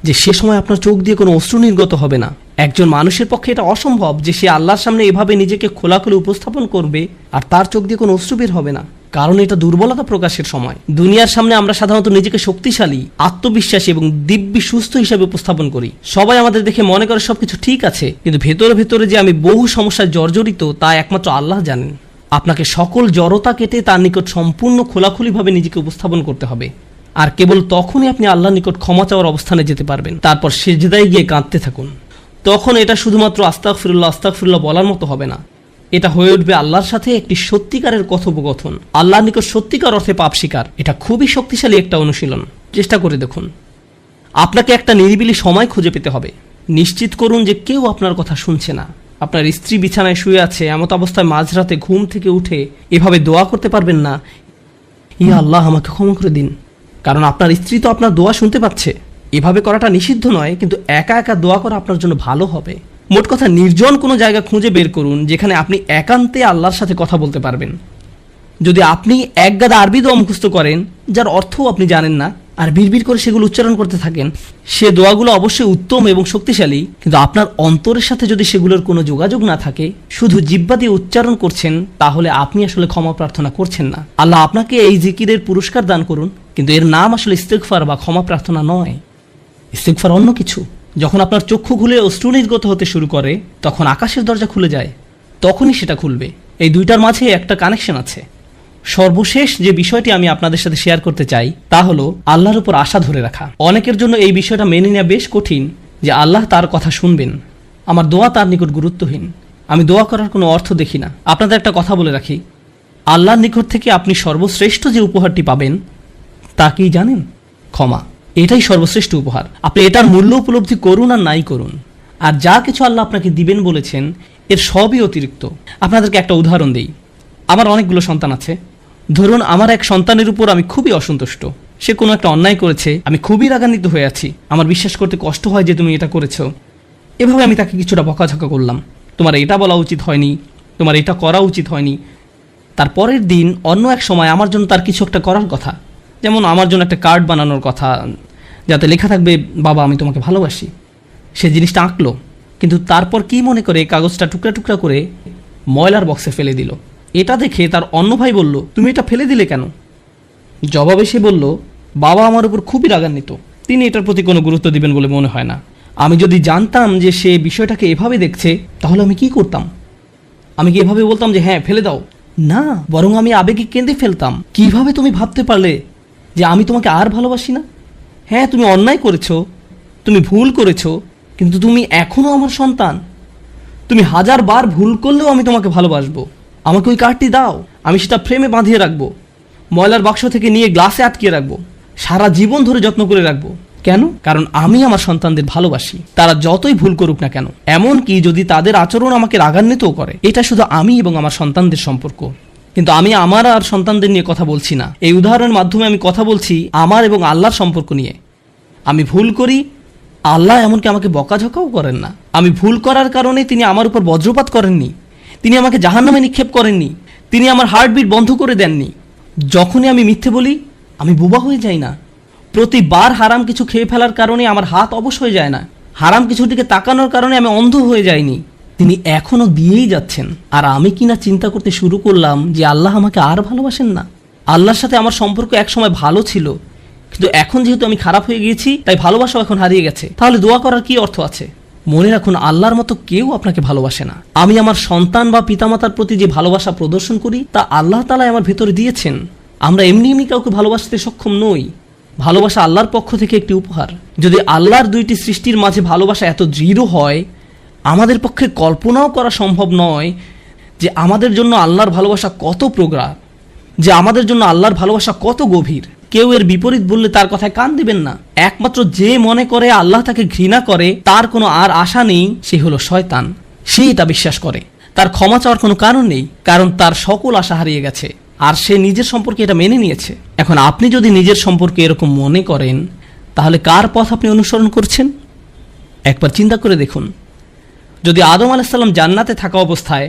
যে সে সময় আপনার চোখ দিয়ে কোনো অশ্রু নির্গত হবে না। একজন মানুষের পক্ষে এটা অসম্ভব যে সে আল্লাহর সামনে এভাবে নিজেকে খোলাখুলি উপস্থাপন করবে আর তার চোখ দিয়ে কোনো অশ্রু বের হবে না, কারণ এটা দুর্বলতা প্রকাশের সময়। দুনিয়ার সামনে আমরা সাধারণত নিজেকে শক্তিশালী, আত্মবিশ্বাসী এবং দিব্যি সুস্থ হিসাবে উপস্থাপন করি। সবাই আমাদের দেখে মনে করে সবকিছু ঠিক আছে, কিন্তু ভেতরে ভেতরে যে আমি বহু সমস্যায় জর্জরিত তা একমাত্র আল্লাহ জানেন। আপনাকে সকল জড়তা কেটে তার নিকট সম্পূর্ণ খোলাখুলিভাবে নিজেকে উপস্থাপন করতে হবে, আর কেবল তখনই আপনি আল্লাহর নিকট ক্ষমা চাওয়ার অবস্থানে যেতে পারবেন। তারপর সিজদায় গিয়ে কাঁদতে থাকুন। তখন এটা শুধুমাত্র আস্তাগফিরুল্লাহ আস্তাগফিরুল্লাহ বলার মতো হবে না, এটা হয়ে উঠবে আল্লাহর সাথে একটি সত্যিকারের কথোপকথন, আল্লাহর নিকট সত্যিকার অর্থে পাপ স্বীকার। এটা খুবই শক্তিশালী একটা অনুশীলন, চেষ্টা করে দেখুন। আপনাকে একটা নিরিবিলি সময় খুঁজে পেতে হবে। নিশ্চিত করুন যে কেউ আপনার কথা শুনছে না। আপনার স্ত্রী বিছানায় শুয়ে আছে, এমত অবস্থায় মাঝরাতে ঘুম থেকে উঠে এভাবে দোয়া করতে পারবেন না, ইয়া আল্লাহ আমাকে ক্ষমা করে দিন, কারণ আপনার স্ত্রী তো আপনার দোয়া শুনতে পাচ্ছে। এভাবে করাটা নিষিদ্ধ নয়, কিন্তু একা একা দোয়া করা আপনার জন্য ভালো হবে। মোট কথা, নির্জন কোনো জায়গা খুঁজে বের করুন যেখানে আপনি একান্তে আল্লাহর সাথে কথা বলতে পারবেন। যদি আপনি এক গাদা আরবি দোয়া মুখস্থ করেন যার অর্থও আপনি জানেন না, আর বিড়বিড় করে সেগুলো উচ্চারণ করতে থাকেন, সে দোয়াগুলো অবশ্যই উত্তম এবং শক্তিশালী, কিন্তু আপনার অন্তরের সাথে যদি সেগুলোর কোনো যোগাযোগ না থাকে, শুধু জিহ্বা দিয়ে উচ্চারণ করছেন, তাহলে আপনি আসলে ক্ষমা প্রার্থনা করছেন না। আল্লাহ আপনাকে এই জিকিরের পুরস্কার দান করুন, কিন্তু এর নাম আসলে ইস্তিগফার বা ক্ষমা প্রার্থনা নয়। ইস্তিগফার অন্য কিছু। যখন আপনার চক্ষু খুলে অশ্রু নির্গত হতে শুরু করে, তখন আকাশের দরজা খুলে যায়, তখনই সেটা খুলবে। এই দুইটার মাঝে একটা কানেকশন আছে। সর্বশেষ যে বিষয়টি আমি আপনাদের সাথে শেয়ার করতে চাই তা হলো আল্লাহর উপর আশা ধরে রাখা। অনেকের জন্য এই বিষয়টা মেনে নেওয়া বেশ কঠিন যে আল্লাহ তার কথা শুনবেন, আমার দোয়া তার নিকট গুরুত্বহীন, আমি দোয়া করার কোনো অর্থ দেখি না। আপনাদের একটা কথা বলে রাখি, আল্লাহর নিকট থেকে আপনি সর্বশ্রেষ্ঠ যে উপহারটি পাবেন তা কি জানেন? ক্ষমা। এটাই সর্বশ্রেষ্ঠ উপহার। আপনি এটার মূল্য উপলব্ধি করুন আর নাই করুন, আর যা কিছু আল্লাহ আপনাকে দিবেন বলেছেন এর সবই অতিরিক্ত। আপনাদেরকে একটা উদাহরণ দিই। আমার অনেকগুলো সন্তান আছে। ধরুন আমার এক সন্তানের উপর আমি খুবই অসন্তুষ্ট, সে কোনো একটা অন্যায় করেছে, আমি খুবই রাগান্বিত হয়ে আছি, আমার বিশ্বাস করতে কষ্ট হয় যে তুমি এটা করেছো। এভাবে আমি তাকে কিছুটা বকাঝকা করলাম, তোমার এটা বলা উচিত হয়নি, তোমার এটা করা উচিত হয়নি। তার পরের দিন অন্য এক সময় আমার জন্য তার কিছু একটা করার কথা, যেমন আমার জন্য একটা কার্ড বানানোর কথা, যাতে লেখা থাকবে বাবা আমি তোমাকে ভালোবাসি। সে জিনিসটা আঁকলো, কিন্তু তারপর কি মনে করে কাগজটা টুকরা টুকরা করে ময়লার বক্সে ফেলে দিল। এটা দেখে তার অন্য ভাই বলল, তুমি এটা ফেলে দিলে কেন? জবাবে সে বলল, বাবা আমার উপর খুবই রাগান্বিত, তিনি এটার প্রতি কোনো গুরুত্ব দিবেন বলে মনে হয় না। আমি যদি জানতাম যে সে বিষয়টাকে এভাবে দেখছে, তাহলে আমি কি করতাম? আমি কি এভাবে বলতাম যে হ্যাঁ ফেলে দাও? না, বরং আমি আবেগে কেঁদে ফেলতাম। কিভাবে তুমি ভাবতে পারলে যে আমি তোমাকে আর ভালোবাসি না? হ্যাঁ, তুমি অন্যায় করেছো, তুমি ভুল করেছো, কিন্তু তুমি এখনও আমার সন্তান। তুমি 1000 বার ভুল করলেও আমি তোমাকে ভালোবাসবো। আমাকে ওই কার্ডটি দাও, আমি সেটা ফ্রেমে বাঁধিয়ে রাখবো, ময়লার বাক্স থেকে নিয়ে গ্লাসে আটকিয়ে রাখবো, সারা জীবন ধরে যত্ন করে রাখবো। কেন? কারণ আমি আমার সন্তানদের ভালোবাসি, তারা যতই ভুল করুক না কেন। এমনকি যদি তাদের আচরণ আমাকে রাগান্বিতও করে। এটা শুধু আমি এবং আমার সন্তানদের সম্পর্ক। কিন্তু আমি আমার আর সন্তানদের নিয়ে কথা বলছি না। এই উদাহরণের মাধ্যমে আমি কথা বলছি আমার এবং আল্লাহর সম্পর্ক নিয়ে। আমি ভুল করি, আল্লাহ এমনকি আমাকে বকাঝকাও করেন না। আমি ভুল করার কারণে তিনি আমার উপর বজ্রপাত করেননি, তিনি আমাকে জাহান্নামে নিক্ষেপ করেননি, তিনি আমার হার্টবিট বন্ধ করে দেননি। যখনই আমি মিথ্যে বলি, আমি বোবা হয়ে যাই না। প্রতিবার হারাম কিছু খেয়ে ফেলার কারণে আমার হাত অবশ হয়ে যায় না। হারাম কিছুর দিকে তাকানোর কারণে আমি অন্ধ হয়ে যাইনি। তিনি এখনো দিয়েই যাচ্ছেন। আর আমি কিনা চিন্তা করতে শুরু করলাম যে আল্লাহ আমাকে আর ভালোবাসেন না। আল্লাহর সাথে আমার সম্পর্ক একসময় ভালো ছিল, কিন্তু এখন যেহেতু আমি খারাপ হয়ে গিয়েছি, তাই ভালোবাসাও এখন হারিয়ে গেছে। তাহলে দোয়া করার কি অর্থ আছে? মনে রাখুন, আল্লাহর মতো কেউ আপনাকে ভালোবাসে না। আমি আমার সন্তান বা পিতামাতার প্রতি যে ভালোবাসা প্রদর্শন করি, তা আল্লাহ তাআলাই আমার ভেতরে দিয়েছেন। আমরা এমনি এমনি কাউকে ভালোবাসতে সক্ষম নই। ভালোবাসা আল্লাহর পক্ষ থেকে একটি উপহার। যদি আল্লাহর দুইটি সৃষ্টির মাঝে ভালোবাসা এত দৃঢ় হয়, আমাদের পক্ষে কল্পনাও করা সম্ভব নয় যে আমাদের জন্য আল্লাহর ভালোবাসা কত প্রগাঢ়, যে আমাদের জন্য আল্লাহর ভালোবাসা কত গভীর। কেউ এর বিপরীত বললে তার কথায় কান দিবেন না। একমাত্র যে মনে করে আল্লাহ তাকে ঘৃণা করে, তার কোনো আর আশা নেই, সে হলো শয়তান। সে এটা বিশ্বাস করে। তার ক্ষমা চাওয়ার কোনো কারণ নেই, কারণ তার সকল আশা হারিয়ে গেছে আর সে নিজের সম্পর্কে এটা মেনে নিয়েছে। এখন আপনি যদি নিজের সম্পর্কে এরকম মনে করেন, তাহলে কার পথ আপনি অনুসরণ করছেন? একবার চিন্তা করে দেখুন। যদি আদম আলাইহিস সালাম জান্নাতে থাকা অবস্থায়,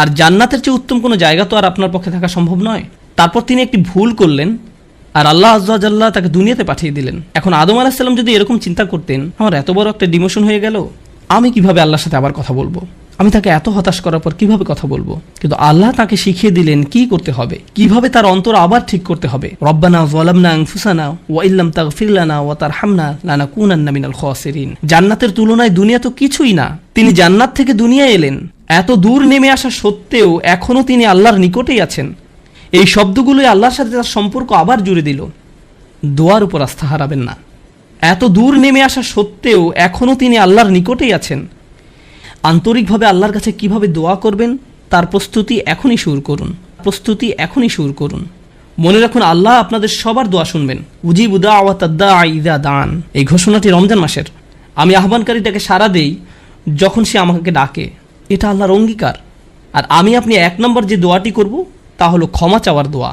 আর জান্নাতের চেয়ে উত্তম কোনো জায়গা তো আর আপনার পক্ষে থাকা সম্ভব নয়, তারপর তিনি একটি ভুল করলেন আর আল্লাহ আযজা ওয়া জাল্লা তাকে দুনিয়াতে পাঠিয়ে দিলেন। এখন আদম আলাইহিস সালাম যদি এরকম চিন্তা করতেন, আমার এত বড় একটা ডিমোশন হয়ে গেল, আমি কিভাবে আল্লাহর সাথে আবার কথা বলবো? আমি তাকে এত হতাশ করার পর কিভাবে কথা বলবো? কিন্তু আল্লাহ তাকে শিখিয়ে দিলেন কি করতে হবে, কিভাবে তার অন্তর আবার ঠিক করতে হবে। রব্বানা যালামনা আনফুসানা ওয়া ইল্লাম তাগফির লানা ওয়া তারহামনা লানাকুনান্না মিনাল খাসিরিন। জান্নাতের তুলনায় দুনিয়া তো কিছুই না। তিনি জান্নাত থেকে দুনিয়ায় এলেন, এত দূর নেমে আসা সত্ত্বেও এখনো তিনি আল্লাহর নিকটেই আছেন। এই শব্দগুলোই আল্লাহর সাথে তার সম্পর্ক আবার জুড়ে দিল। দোয়ার উপর আস্থা হারাবেন না। এত দূর নেমে আসা সত্ত্বেও এখনো তিনি আল্লাহর নিকটেই আছেন। আন্তরিকভাবে আল্লাহর কাছে কিভাবে দোয়া করবেন, তার প্রস্তুতি এখনই শুরু করুন। মনে রাখুন, আল্লাহ আপনাদের সবার দোয়া শুনবেন। উজিবু দাওয়াতাদ দাঈ ইযা দান। এই ঘোষণাটি রমজান মাসের। আমি আহ্বানকারীটাকে সাড়া দেই যখন সে আমাকে ডাকে। এটা আল্লাহর অঙ্গীকার। আর আমি আপনি 1 নম্বর যে দোয়াটি করব, তা হলো ক্ষমা চাওয়ার দোয়া।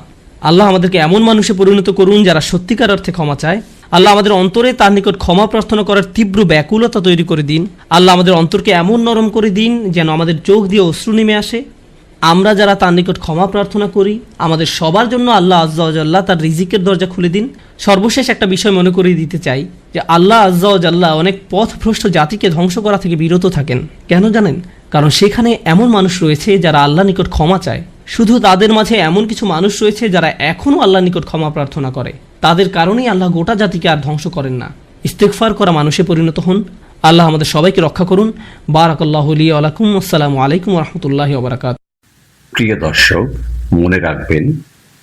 আল্লাহ আমাদেরকে এমন মানুষে পরিণত করুন যারা সত্যিকার অর্থে ক্ষমা চায়। আল্লাহ আমাদের অন্তরে তার নিকট ক্ষমা প্রার্থনা করার তীব্র ব্যাকুলতা তৈরি করে দিন। আল্লাহ আমাদের অন্তরকে এমন নরম করে দিন যেন আমাদের চোখ দিয়ে অশ্রু নেমে আসে। আমরা যারা তার নিকট ক্ষমা প্রার্থনা করি, আমাদের সবার জন্য আল্লাহ আযজা ওয়া জাল্লা তার রিজিকের দরজা খুলে দিন। সর্বশেষ একটা বিষয় মনে করিয়ে দিতে চাই যে আল্লাহ আযজা ওয়া জাল্লা অনেক পথভ্রষ্ট জাতিকে ধ্বংস করা থেকে বিরত থাকেন। কেন জানেন? কারণ সেখানে এমন মানুষ রয়েছে যারা আল্লাহ নিকট ক্ষমা চায়। শুধু তাদের মাঝে এমন কিছু মানুষ রয়েছে যারা এখনও আল্লাহর নিকট ক্ষমা প্রার্থনা করে। তাদের কারণেই আল্লাহ গোটা জাতিকে আর ধ্বংস করেন না। ইস্তেগফার করা মানুষে পরিণত হন। আল্লাহ আমাদের সবাইকে রক্ষা করুন। বারাকাল্লাহু লি ওয়া লাকুম। আসসালামু আলাইকুম ওয়া রাহমাতুল্লাহি ওয়া বারাকাতুহু। প্রিয় দর্শক, মনে রাখবেন,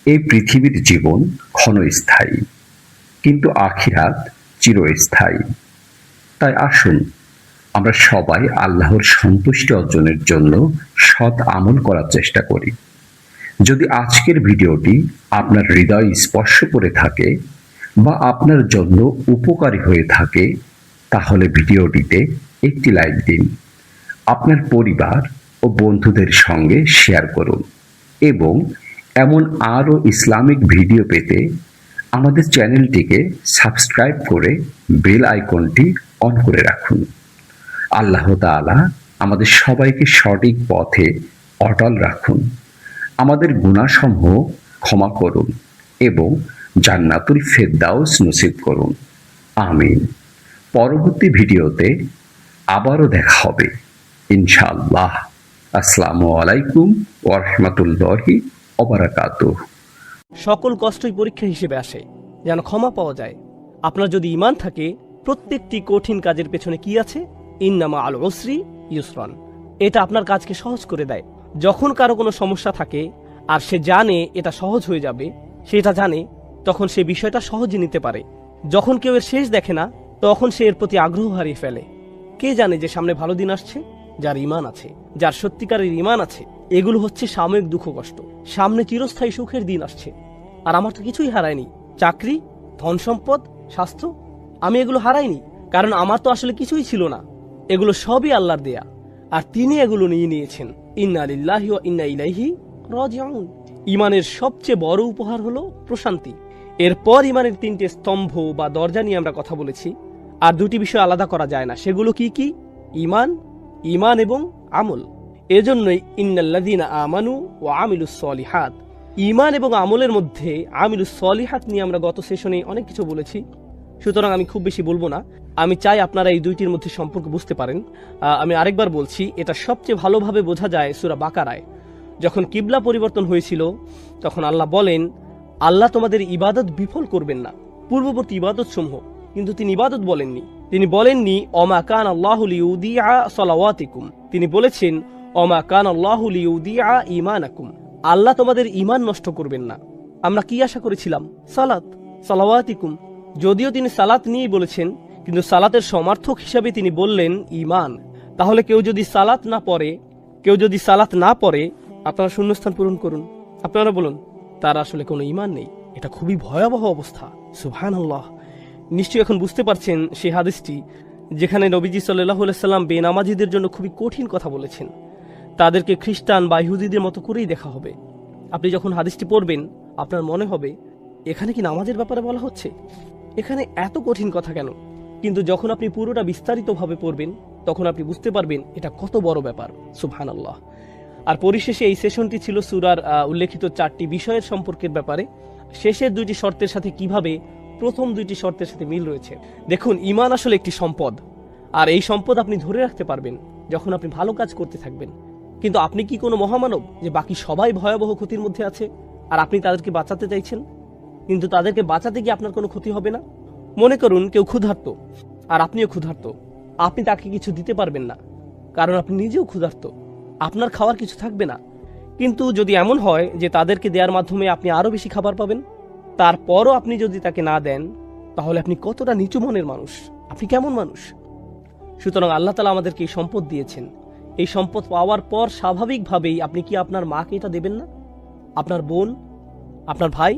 এই পৃথিবীর জীবন ক্ষণস্থায়ী, কিন্তু আখিরাত চিরস্থায়ী। তাই আসুন আমরা সবাই আল্লাহর সন্তুষ্টি অর্জনের জন্য সৎ আমল করার চেষ্টা করি। যদি আজকের ভিডিওটি আপনার হৃদয় স্পর্শ করে থাকে বা আপনার জন্য উপকারী হয়ে থাকে, তাহলে ভিডিওটিতে একটি লাইক দিন, আপনার পরিবার ও বন্ধুদের সঙ্গে শেয়ার করুন এবং এমন আরও ইসলামিক ভিডিও পেতে আমাদের চ্যানেলটিকে সাবস্ক্রাইব করে বেল আইকনটি অন করে রাখুন। আল্লাহ তাআলা আমাদের সবাইকে সঠিক পথে অটল রাখুন, আমাদের গুনাহসমূহ ক্ষমা করুন এবং জান্নাতুল ফেরদাউস নসিব করুন। আমিন। পরবর্তী ভিডিওতে আবারও দেখা হবে ইনশাআল্লাহ। আসসালামু আলাইকুম ওয়া রাহমাতুল্লাহি ওয়া বারাকাতুহু। সকল কষ্টই পরীক্ষা হিসেবে আসে, যেন ক্ষমা পাওয়া যায়। আপনার যদি ঈমান থাকে, প্রত্যেকটি কঠিন কাজের পেছনে কি আছে? ইন্নামা আল উসরি ইউসরান। এটা আপনার কাজকে সহজ করে দেয়। যখন কারো কোনো সমস্যা থাকে আর সে জানে এটা সহজ হয়ে যাবে, সেটা জানে, তখন সে বিষয়টা সহজে নিতে পারে। যখন কেউ এর শেষ দেখে না, তখন সে এর প্রতি আগ্রহ হারিয়ে ফেলে। কে জানে যে সামনে ভালো দিন আসছে? যার ঈমান আছে, যার সত্যিকারের ঈমান আছে। এগুলো হচ্ছে সাময়িক দুঃখ কষ্ট, সামনে চিরস্থায়ী সুখের দিন আসছে। আর আমার তো কিছুই হারায়নি। চাকরি, ধন সম্পদ, স্বাস্থ্য, আমি এগুলো হারাইনি, কারণ আমার তো আসলে কিছুই ছিল না। এগুলো সবই আল্লাহর দেয়া, আর তিনি এগুলো নিয়ে নিয়েছেন। ইন্না লিল্লাহি ওয়া ইন্না ইলাইহি রাজিউন। ঈমানের সবচেয়ে বড় উপহার হলো প্রশান্তি। এরপর ঈমানের 3টে স্তম্ভ বা দরজা নিয়ে আমরা কথা বলেছি, আর 2টি বিষয় আলাদা করা যায় না। সেগুলো কি কি? ঈমান, ঈমান এবং আমল। এজন্যই ইন্নাল্লাযীনা আমানু ওয়া আমিলুস সলিহাত। ঈমান এবং আমলের মধ্যে আমিলুস সলিহাত নিয়ে আমরা গত সেশনে অনেক কিছু বলেছি, সুতরাং আমি খুব বেশি বলবো না। আমি চাই আপনারা এই 2টির মধ্যে সম্পর্ক বুঝতে পারেন। আমি আরেকবার বলছি, এটা সবচেয়ে ভালোভাবে বোঝা যায় সূরা বাকারায়। যখন কিবলা পরিবর্তন হয়েছিল, তখন আল্লাহ বলেন, আল্লাহ তোমাদের ইবাদত বিফল করবেন না, পূর্ববর্তী ইবাদত সমূহ। কিন্তু তিনি ইবাদত বলেননি। তিনি বলেননি অমা কান আল্লাহু লিউদিআ সালাওয়াতিকুম। তিনি বলেছেন অমা কান আল্লাহু লিউদিআ ঈমানাকুম। আল্লাহ তোমাদের ঈমান নষ্ট করবেন না। আমরা কি আশা করেছিলাম? সালাত, সালাওয়াতিকুম। যদিও তিনি সালাত নিয়েই বলেছেন, কিন্তু সালাতের সমার্থক হিসাবে তিনি বললেন ঈমান। তাহলে কেউ যদি সালাত না পড়ে, আপনারা শূন্যস্থান পূরণ করুন। আপনারা বলুন, তার আসলে কোনো ঈমান নেই। এটা খুবই ভয়াবহ অবস্থা। সুবহানাল্লাহ। নিশ্চয়ই এখন বুঝতে পারছেন সেই হাদিসটি, যেখানে নবীজি সাল্লাল্লাহু আলাইহি সাল্লাম বেনামাজিদের জন্য খুবই কঠিন কথা বলেছেন। তাদেরকে খ্রিস্টান বা ইহুদিদের মতো করেই দেখা হবে। আপনি যখন হাদিসটি পড়বেন, আপনার মনে হবে এখানে কি নামাজের ব্যাপারে বলা হচ্ছে? এখানে এত কঠিন কথা কেন? কিন্তু যখন আপনি পুরোটা বিস্তারিতভাবে পড়বেন, তখন আপনি বুঝতে পারবেন এটা কত বড় ব্যাপার। সুবহানাল্লাহ। আর পরিশেষে এই সেশনটি ছিল সূরার উল্লেখিত 4টি বিষয়ের সম্পর্কের ব্যাপারে। শেষের 2টি শর্তের সাথে কিভাবে প্রথম 2টি শর্তের সাথে মিল রয়েছে। দেখুন, ঈমান আসলে একটি সম্পদ, আর এই সম্পদ আপনি ধরে রাখতে পারবেন যখন আপনি ভালো কাজ করতে থাকবেন। কিন্তু আপনি কি কোনো মহামানব যে বাকি সবাই ভয়াবহ ক্ষতির মধ্যে আছে আর আপনি তাদেরকে বাঁচাতে চাইছেন? কিন্তু তাদেরকে বাঁচাতে গিয়ে আপনার কোনো ক্ষতি হবে না। মনে করুন কেউ ক্ষুধার্ত আর আপনিও ক্ষুধার্ত। আপনি তাকে কিছু দিতে পারবেন না, কারণ আপনি নিজেও ক্ষুধার্ত। আপনার খাওয়ার কিছু থাকবে না। কিন্তু যদি এমন হয় যে তাদেরকে দেওয়ার মাধ্যমে আপনি আরো বেশি খাবার পাবেন, তারপরও আপনি যদি তাকে না দেন, তাহলে আপনি কতটা নিচু মনের মানুষ, আপনি কেমন মানুষ? সুতরাং আল্লাহ তাআলা আমাদেরকে এই সম্পদ দিয়েছেন। এই সম্পদ পাওয়ার পর স্বাভাবিকভাবেই আপনি কি আপনার মাকে এটা দেবেন না? আপনার বোন, আপনার ভাই,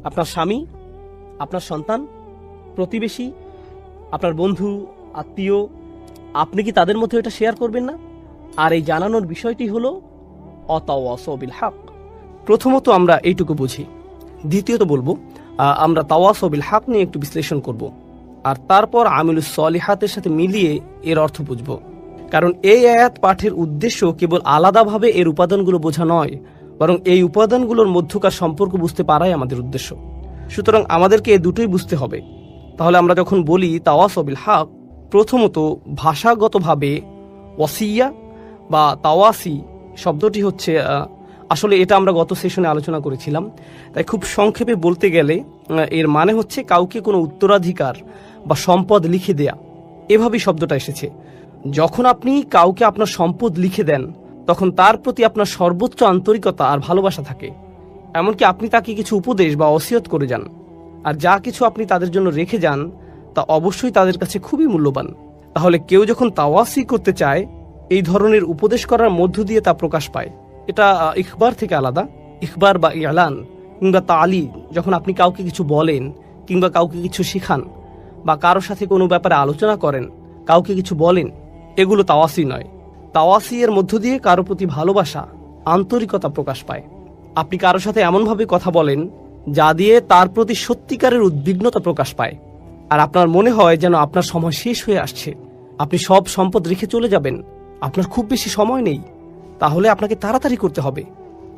আপনার স্বামী, আপনার সন্তান, প্রতিবেশী, আপনার বন্ধু, আত্মীয়, আপনি কি তাদের মধ্যে এটা শেয়ার করবেন না? আর এই জানানোর বিষয়টি হলো অতাওয়াসাউ বিল হক। প্রথমত আমরা এইটুকু বুঝি। দ্বিতীয়ত বলবো, আমরা তাওয়াসাউ বিল হক নিয়ে একটু বিশ্লেষণ করব, আর তারপর আমিলুস সলিহাতের সাথে মিলিয়ে এর অর্থ বুঝব। কারণ এই আয়াত পাঠের উদ্দেশ্য কেবল আলাদাভাবে এর উপাদানগুলো বোঝা নয়, বরং এই উপাদানগুলোর মধ্যকার সম্পর্ক বুঝতে পারাই আমাদের উদ্দেশ্য। সুতরাং আমাদেরকে এই দুটোই বুঝতে হবে। তাহলে আমরা যখন বলি তাওয়াসাউ বিল হক, প্রথমত ভাষাগতভাবে ওয়াসিয়া বা তাওয়াসি শব্দটি হচ্ছে, আসলে এটা আমরা গত সেশনে আলোচনা করেছিলাম, তাই খুব সংক্ষেপে বলতে গেলে এর মানে হচ্ছে কাউকে কোনো উত্তরাধিকার বা সম্পদ লিখে দেয়া। এভাবেই শব্দটা এসেছে। যখন আপনি কাউকে আপনার সম্পদ লিখে দেন, তখন তার প্রতি আপনার সর্বোচ্চ আন্তরিকতা আর ভালোবাসা থাকে। এমনকি আপনি তাকে কিছু উপদেশ বা ওসিয়ত করে যান, আর যা কিছু আপনি তাদের জন্য রেখে যান তা অবশ্যই তাদের কাছে খুবই মূল্যবান। তাহলে কেউ যখন তাওয়াসি করতে চায়, এই ধরনের উপদেশ করার মধ্য দিয়ে তা প্রকাশ পায়। এটা ইখবার থেকে আলাদা। ইখবার বা ইলান কিংবা তালি, যখন আপনি কাউকে কিছু বলেন কিংবা কাউকে কিছু শিখান বা কারোর সাথে কোনো ব্যাপারে আলোচনা করেন, কাউকে কিছু বলেন, এগুলো তাওয়াসি নয়। তাওয়াসি এর মধ্য দিয়ে কারো প্রতি ভালোবাসা, আন্তরিকতা প্রকাশ পায়। আপনি কারোর সাথে এমনভাবে কথা বলেন যা দিয়ে তার প্রতি সত্যিকারের উদ্বিগ্নতা প্রকাশ পায়, আর আপনার মনে হয় যেন আপনার সময় শেষ হয়ে আসছে, আপনি সব সম্পদ রেখে চলে যাবেন, আপনার খুব বেশি সময় নেই, তাহলে আপনাকে তাড়াতাড়ি করতে হবে,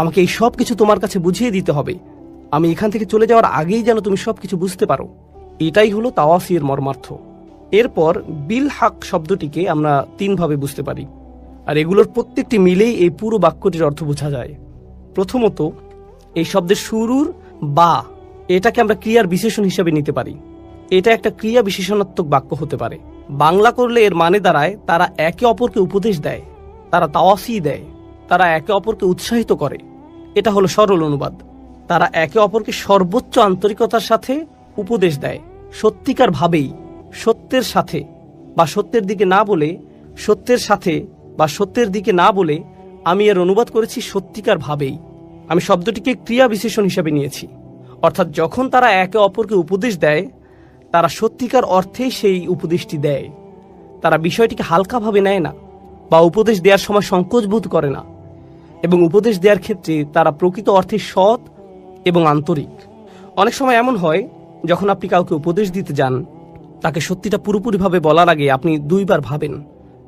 আমাকে এই সব কিছু তোমার কাছে বুঝিয়ে দিতে হবে, আমি এখান থেকে চলে যাওয়ার আগেই যেন তুমি সব কিছু বুঝতে পারো। এটাই হলো তাওয়াসি এর মর্মার্থ। এরপর বিল হক শব্দটিকে আমরা তিনভাবে বুঝতে পারি, আর এগুলোর প্রত্যেকটি মিলেই এই পুরো বাক্যটির অর্থ বোঝা যায়। প্রথমত, এই শব্দের শুরুর বা এটাকে আমরা ক্রিয়ার বিশেষণ হিসেবে নিতে পারি। এটা একটা ক্রিয়া বিশেষণাত্মক বাক্য হতে পারে। বাংলা করলে এর মানে দাঁড়ায় তারা একে অপরকে উপদেশ দেয়, তারা তাওয়াসি দেয়, তারা একে অপরকে উৎসাহিত করে। এটা হলো সরল অনুবাদ। তারা একে অপরকে সর্বোচ্চ আন্তরিকতার সাথে উপদেশ দেয়, সত্যিকার ভাবেই, সত্যের সাথে বা সত্যের দিকে না বলে, সত্যের সাথে বা সত্যের দিকে না বলে আমি এর অনুবাদ করেছি সত্যিকার ভাবেই। আমি শব্দটিকে ক্রিয়া বিশেষণ হিসেবে নিয়েছি, অর্থাৎ যখন তারা একে অপরকে উপদেশ দেয়, তারা সত্যিকার অর্থেই সেই উপদেশটি দেয়। তারা বিষয়টিকে হালকাভাবে নেয় না বা উপদেশ দেওয়ার সময় সংকোচ বোধ করে না, এবং উপদেশ দেওয়ার ক্ষেত্রে তারা প্রকৃত অর্থে সৎ এবং আন্তরিক। অনেক সময় এমন হয়, যখন আপনি কাউকে উপদেশ দিতে যান, তাকে সত্যিটা পুরোপুরিভাবে বলার আগে আপনি দুইবার ভাবেন,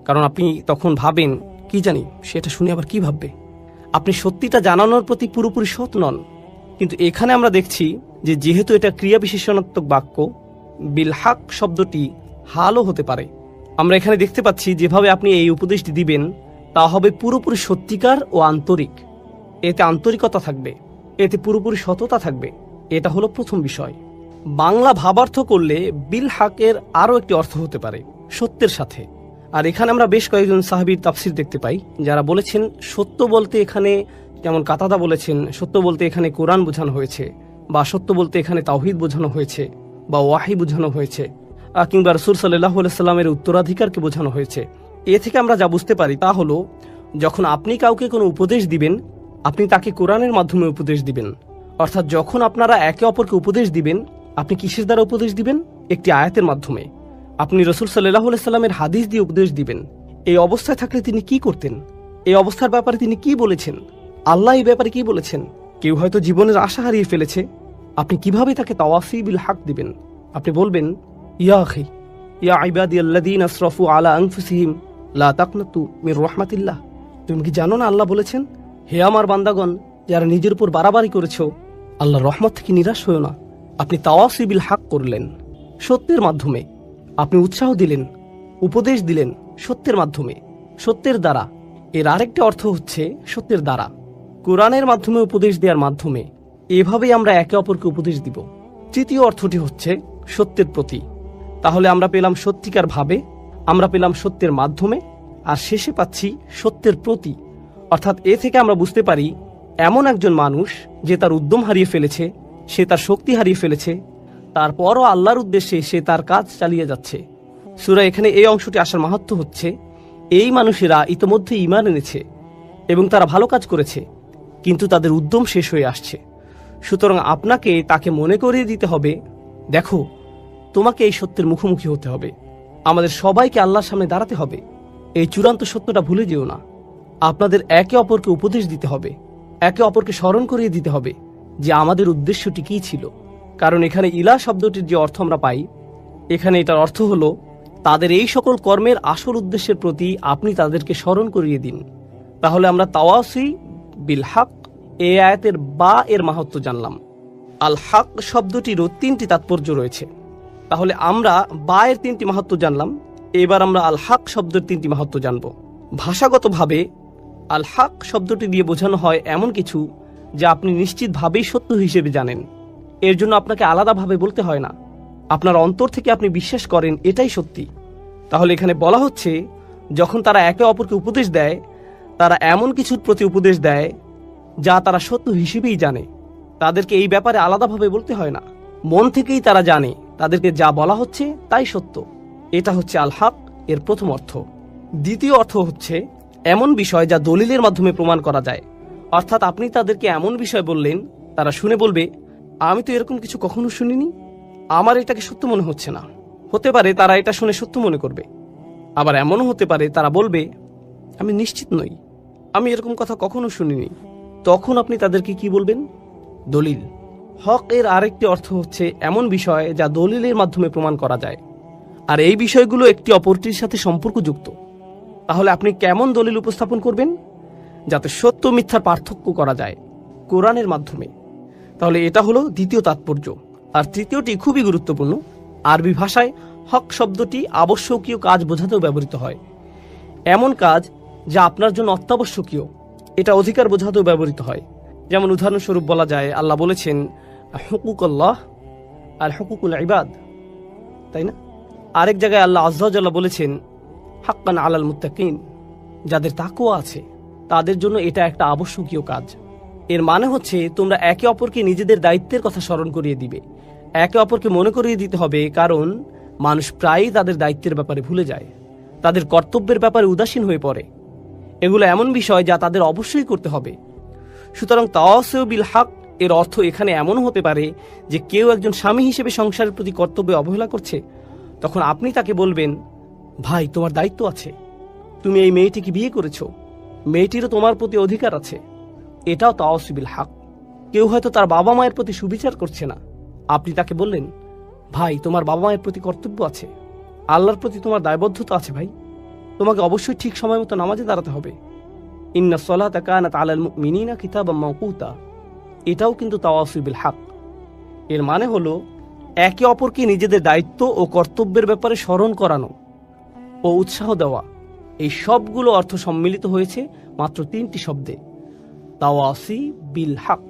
কারণ আপনি তখন ভাবেন কি জানি সেটা শুনে আবার কি ভাববে। আপনি সত্যিটা জানানোর প্রতি পুরোপুরি সৎ নন। কিন্তু এখানে আমরা দেখছি যে যেহেতু এটা ক্রিয়া বিশেষণাত্মক বাক্য, বিল হক শব্দটি হালও হতে পারে। আমরা এখানে দেখতে পাচ্ছি যেভাবে আপনি এই উপদেশটি দিবেন তা হবে পুরোপুরি সত্যিকার ও আন্তরিক। এতে আন্তরিকতা থাকবে, এতে পুরোপুরি সততা থাকবে। এটা হলো প্রথম বিষয়। বাংলা ভাবার্থ করলে বিল হকের আরও একটি অর্থ হতে পারে সত্যের সাথে। আর এখানে আমরা বেশ কয়েকজন সাহাবীর তাফসির দেখতে পাই যারা বলেছেন সত্য বলতে এখানে, যেমন কাতাদা বলেছেন সত্য বলতে এখানে কোরআন বোঝানো হয়েছে, বা সত্য বলতে এখানে তাওহীদ বোঝানো হয়েছে, বা ওয়াহি বোঝানো হয়েছে, কিংবা রাসূল সাল্লাল্লাহু আলাইহি সাল্লামের উত্তরাধিকারকে বোঝানো হয়েছে। এ থেকে আমরা যা বুঝতে পারি তা হলো, যখন আপনি কাউকে কোনো উপদেশ দিবেন, আপনি তাকে কোরআনের মাধ্যমে উপদেশ দিবেন। অর্থাৎ যখন আপনারা একে অপরকে উপদেশ দিবেন, আপনি কিসের দ্বারা উপদেশ দিবেন? একটি আয়াতের মাধ্যমে। আপনি রাসূল সাল্লাল্লাহু আলাইহি সাল্লামের হাদিস দিয়ে উপদেশ দিবেন। এই অবস্থায় থাকলে তিনি কি করতেন? এই অবস্থার ব্যাপারে তিনি কি বলেছেন? আল্লাহ এই ব্যাপারে কি বলেছেন? কেউ হয়তো জীবনের আশা হারিয়ে ফেলেছে, আপনি কিভাবে তাকে তাওয়াসি বিল হক দিবেন? আপনি বলবেন, ইয়া আখি ইয়া ইবাদিয়াল্লাযীনা আসরাফু আলা আনফুসিহিম লা তাকনাতু মির রাহমাতিল্লাহ। তুমি কি জানো না আল্লাহ বলেছেন, হে আমার বান্দাগণ যারা নিজের উপর বাড়াবাড়ি করেছো, আল্লাহর রহমত থেকে নিরাশ হয়ো না। আপনি তাওয়াসি বিল হক করলেন সত্যের মাধ্যমে। আপনি উৎসাহ দিলেন, উপদেশ দিলেন সত্যের মাধ্যমে, সত্যের দ্বারা। এর আরেকটি অর্থ হচ্ছে সত্যের দ্বারা, কোরআনের মাধ্যমে উপদেশ দেওয়ার মাধ্যমে। এভাবেই আমরা একে অপরকে উপদেশ দিব। তৃতীয় অর্থটি হচ্ছে সত্যের প্রতি। তাহলে আমরা পেলাম সত্যিকার ভাবে, আমরা পেলাম সত্যের মাধ্যমে, আর শেষে পাচ্ছি সত্যের প্রতি। অর্থাৎ এ থেকে আমরা বুঝতে পারি এমন একজন মানুষ যে তার উদ্যম হারিয়ে ফেলেছে, সে তার শক্তি হারিয়ে ফেলেছে, তারপরও আল্লাহর উদ্দেশ্যে সে তার কাজ চালিয়ে যাচ্ছে। সূরা এখানে এই অংশটি আসার মাহাত্ম্য হচ্ছে, এই মানুষেরা ইতোমধ্যে ঈমান এনেছে এবং তারা ভালো কাজ করেছে, কিন্তু তাদের উদ্যম শেষ হয়ে আসছে। সুতরাং আপনাকে তাকে মনে করিয়ে দিতে হবে, দেখো তোমাকে এই সত্যের মুখোমুখি হতে হবে, আমাদের সবাইকে আল্লাহর সামনে দাঁড়াতে হবে। এই চূড়ান্ত সত্যটা ভুলে যেও না। আপনাদের একে অপরকে উপদেশ দিতে হবে, একে অপরকে স্মরণ করিয়ে দিতে হবে যে আমাদের উদ্দেশ্যটি কী ছিল। কারণ এখানে ইলা শব্দটির যে অর্থ আমরা পাই, এখানে এটার অর্থ হলো তাদের এই সকল কর্মের আসল উদ্দেশ্যের প্রতি আপনি তাদেরকে স্মরণ করিয়ে দিন। তাহলে আমরা তাওয়াসি বিল হক এই আয়াতের বা এর মাহাত্ম্য জানলাম। আল হক শব্দটিরও তিনটি তাৎপর্য রয়েছে। তাহলে আমরা বা এর তিনটি মাহাত্ম্য জানলাম, এবার আমরা আল হক শব্দের তিনটি মাহাত্ম্য জানব। ভাষাগতভাবে আল হক শব্দটি দিয়ে বোঝানো হয় এমন কিছু যা আপনি নিশ্চিতভাবেই সত্য হিসেবে জানেন। এর জন্য আপনাকে আলাদাভাবে বলতে হয় না, আপনার অন্তর থেকে আপনি বিশ্বাস করেন এটাই সত্যি। তাহলে এখানে বলা হচ্ছে, যখন তারা একে অপরকে উপদেশ দেয়, তারা এমন কিছুর প্রতি উপদেশ দেয় যা তারা সত্য হিসেবেই জানে। তাদেরকে এই ব্যাপারে আলাদাভাবে বলতে হয় না, মন থেকেই তারা জানে তাদেরকে যা বলা হচ্ছে তাই সত্য। এটা হচ্ছে আল হক এর প্রথম অর্থ। দ্বিতীয় অর্থ হচ্ছে এমন বিষয় যা দলিলের মাধ্যমে প্রমাণ করা যায়। অর্থাৎ আপনি তাদেরকে এমন বিষয় বললেন, তারা শুনে বলবে, আমি তো এরকম কিছু কখনো শুনিনি, আমার এটাকে সত্য মনে হচ্ছে না। হতে পারে তারা এটা শুনে সত্য মনে করবে, আবার এমনও হতে পারে তারা বলবে, আমি নিশ্চিত নই, আমি এরকম কথা কখনো শুনিনি। তখন আপনি তাদেরকে কি বলবেন? দলিল। হক এর আরেকটি অর্থ হচ্ছে এমন বিষয় যা দলিলের মাধ্যমে প্রমাণ করা যায়, আর এই বিষয়গুলো একটি অপরটির সাথে সম্পর্কযুক্ত। তাহলে আপনি কেমন দলিল উপস্থাপন করবেন? যাতে সত্য মিথ্যার পার্থক্য করা যায়, কোরআনের মাধ্যমে। তাহলে এটা হলো দ্বিতীয় তাৎপর্য। আর তৃতীয়টি খুবই গুরুত্বপূর্ণ, আরবি ভাষায় হক শব্দটি আবশ্যকীয় কাজ বোঝাতেও ব্যবহৃত হয়। এমন কাজ যা আপনার জন্য অত্যাবশ্যকীয়, এটা অধিকার বোঝাতেও ব্যবহৃত হয়। যেমন উদাহরণস্বরূপ বলা যায়, আল্লাহ বলেছেন হুকুকুল্লাহ আর হুকুকুল ইবাদ, তাই না? আরেক জায়গায় আল্লাহ আযজা ওয়া জাল্লা বলেছেন হাক্কান আলাল মুত্তাকিন, যাদের তাকওয়া আছে তাদের জন্য এটা একটা আবশ্যকীয় কাজ। এর মানে হচ্ছে তোমরা একে অপরকে নিজেদের দায়িত্বের কথা স্মরণ করিয়ে দিবে, একে অপরকে মনে করিয়ে দিতে হবে, কারণ মানুষ প্রায়ই তাদের দায়িত্বের ব্যাপারে ভুলে যায়, তাদের কর্তব্যের ব্যাপারে উদাসীন হয়ে পড়ে। এগুলো এমন বিষয় যা তাদের অবশ্যই করতে হবে। সুতরাং তাওয়াসিউ বিল হক এর অর্থ এখানে এমন হতে পারে যে কেউ একজন স্বামী হিসেবে সংসারের প্রতি কর্তব্যে অবহেলা করছে, তখন আপনি তাকে বলবেন, ভাই তোমার দায়িত্ব আছে, তুমি এই মেয়েটিকে বিয়ে করেছো, মেয়েটিরও তোমার প্রতি অধিকার আছে। এটাও তাওয়াসিউ বিল হক। কেউ হয়তো তার বাবা মায়ের প্রতি সুবিচার করছে না, আপনি তাকে বললেন, ভাই তোমার বাবা মায়ের প্রতি কর্তব্য আছে, আল্লাহর প্রতি তোমার দায়বদ্ধতা আছে ভাই, তোমাকে অবশ্যই ঠিক সময় মতো নামাজে দাঁড়াতে হবে। ইন্নাস সালাতা কানাত আলাল মুমিনিনা কিতাবাম মাওকুতা, এটাও কিন্তু তাওয়াসিউ বিল হক। এর মানে হলো একে অপরকে নিজেদের দায়িত্ব ও কর্তব্যের ব্যাপারে স্মরণ করানো ও উৎসাহ দেওয়া। এই সবগুলো অর্থ সম্মিলিত হয়েছে মাত্র 3টি শব্দে, তাওয়াসি বিল হক।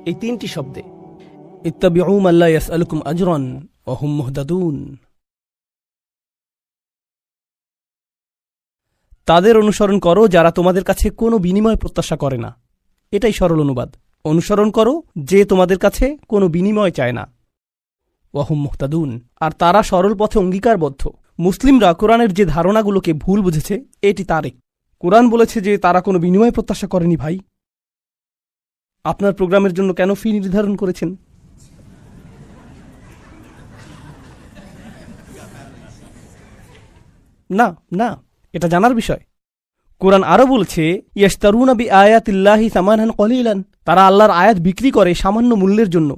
এই 3টি শব্দে, ইত্তাবিউ মান লা ইয়াসআলুকুম আজরান ওয়া হুম মুহতাদুন। তাদের অনুসরণ করো যারা তোমাদের কাছে কোনো বিনিময় প্রত্যাশা করে না। এটাই সরল অনুবাদ। অনুসরণ করো যে তোমাদের কাছে কোনো বিনিময় চায় না। ওয়া হুম মুহতাদুন, আর তারা সরল পথে অঙ্গীকারবদ্ধ। মুসলিমরা কোরআনের যে ধারণাগুলোকে ভুল বুঝেছে এটি তারই। কোরআন বলেছে যে তারা কোনো বিনিময় প্রত্যাশা করেনি। ভাই, আপনার প্রোগ্রামের জন্য কেন ফি নির্ধারণ করেছেন? না না, এটা জানার বিষয়। কোরআন আরো বলছে ইয়াশতারুনা বিআয়াতিল্লাহি সামানান কলিলান, তারা আল্লাহর আয়াত বিক্রি করে সামান্য মূল্যের জন্য।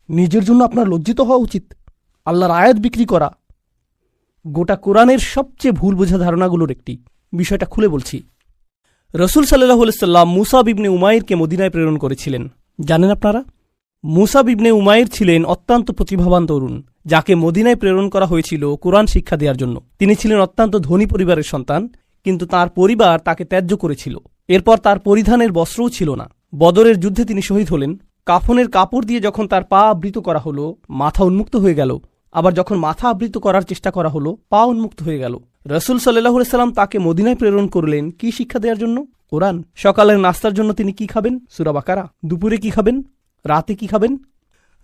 নিজের জন্য আপনার লজ্জিত হওয়া উচিত। আল্লাহর আয়াত বিক্রি করা গোটা কোরআনের সবচেয়ে ভুল বোঝা ধারণাগুলোর একটি। বিষয়টা খুলে বলছি। রসুল সাল্লাল্লাহু আলাইহি সাল্লাম মুসাব ইবনে উমাইরকে মদিনায় প্রেরণ করেছিলেন। জানেন আপনারা, মুসাব ইবনে উমাইর ছিলেন অত্যন্ত প্রতিভাবান তরুণ, যাকে মদিনায় প্রেরণ করা হয়েছিল কোরআন শিক্ষা দেওয়ার জন্য। তিনি ছিলেন অত্যন্ত ধনী পরিবারের সন্তান, কিন্তু তার পরিবার তাকে ত্যায্য করেছিল। এরপর তার পরিধানের বস্ত্রও ছিল না। বদরের যুদ্ধে তিনি শহীদ হলেন। কাফনের কাপড় দিয়ে যখন তার পা আবৃত করা হলো, মাথা উন্মুক্ত হয়ে গেল। আবার যখন মাথা আবৃত করার চেষ্টা করা হলো, পা উন্মুক্ত হয়ে গেল। রসুল সাল্লাল্লাহু আলাইহি সাল্লাম তাকে মদিনায় প্রেরণ করলেন কি শিক্ষা দেওয়ার জন্য? কোরআন। সকালের নাস্তার জন্য তিনি কি খাবেন? সূরা বাকারা। দুপুরে কি খাবেন? রাতে কি খাবেন?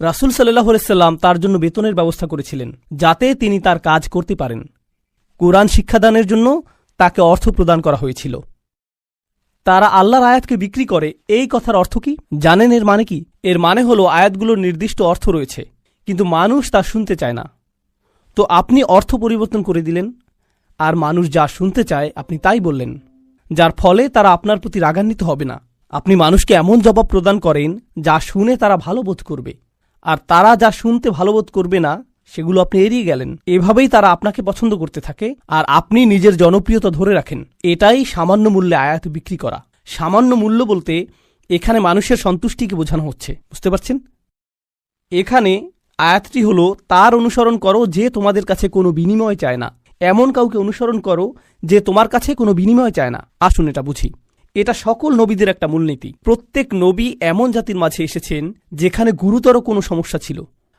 রাসূল সাল্লাল্লাহু আলাইহি সাল্লাম তার জন্য বেতনের ব্যবস্থা করেছিলেন, যাতে তিনি তার কাজ করতে পারেন। কোরআন শিক্ষাদানের জন্য তাকে অর্থ প্রদান করা হয়েছিল। তারা আল্লাহর আয়াতকে বিক্রি করে, এই কথার অর্থ কি জানেন? এর মানে কি? এর মানে হলো আয়াতগুলোর নির্দিষ্ট অর্থ রয়েছে, কিন্তু মানুষ তা শুনতে চায় না। তো আপনি অর্থ পরিবর্তন করে দিলেন, আর মানুষ যা শুনতে চায় আপনি তাই বললেন, যার ফলে তারা আপনার প্রতি রাগান্বিত হবে না। আপনি মানুষকে এমন জবাব প্রদান করেন যা শুনে তারা ভালো বোধ করবে, আর তারা যা শুনতে ভালো বোধ করবে না সেগুলো আপনি এড়িয়ে গেলেন। এভাবেই তারা আপনাকে পছন্দ করতে থাকে, আর আপনি নিজের জনপ্রিয়তা ধরে রাখেন। এটাই সামান্য মূল্যে আয়াত বিক্রি করা। সামান্য মূল্য বলতে এখানে মানুষের সন্তুষ্টিকে বোঝানো হচ্ছে, বুঝতে পারছেন? এখানে আয়াতটি হলো তার অনুসরণ করো যে তোমাদের কাছে কোনো বিনিময় চায় না। এমন কাউকে অনুসরণ করো যে তোমার কাছে কোনো বিনিময় চায় না। আসুন এটা বুঝি। এটা সকল নবীদের একটা মূলনীতি। প্রত্যেক নবী এমন জাতির মাঝে এসেছেন যেখানে গুরুতর কোনো সমস্যা ছিল,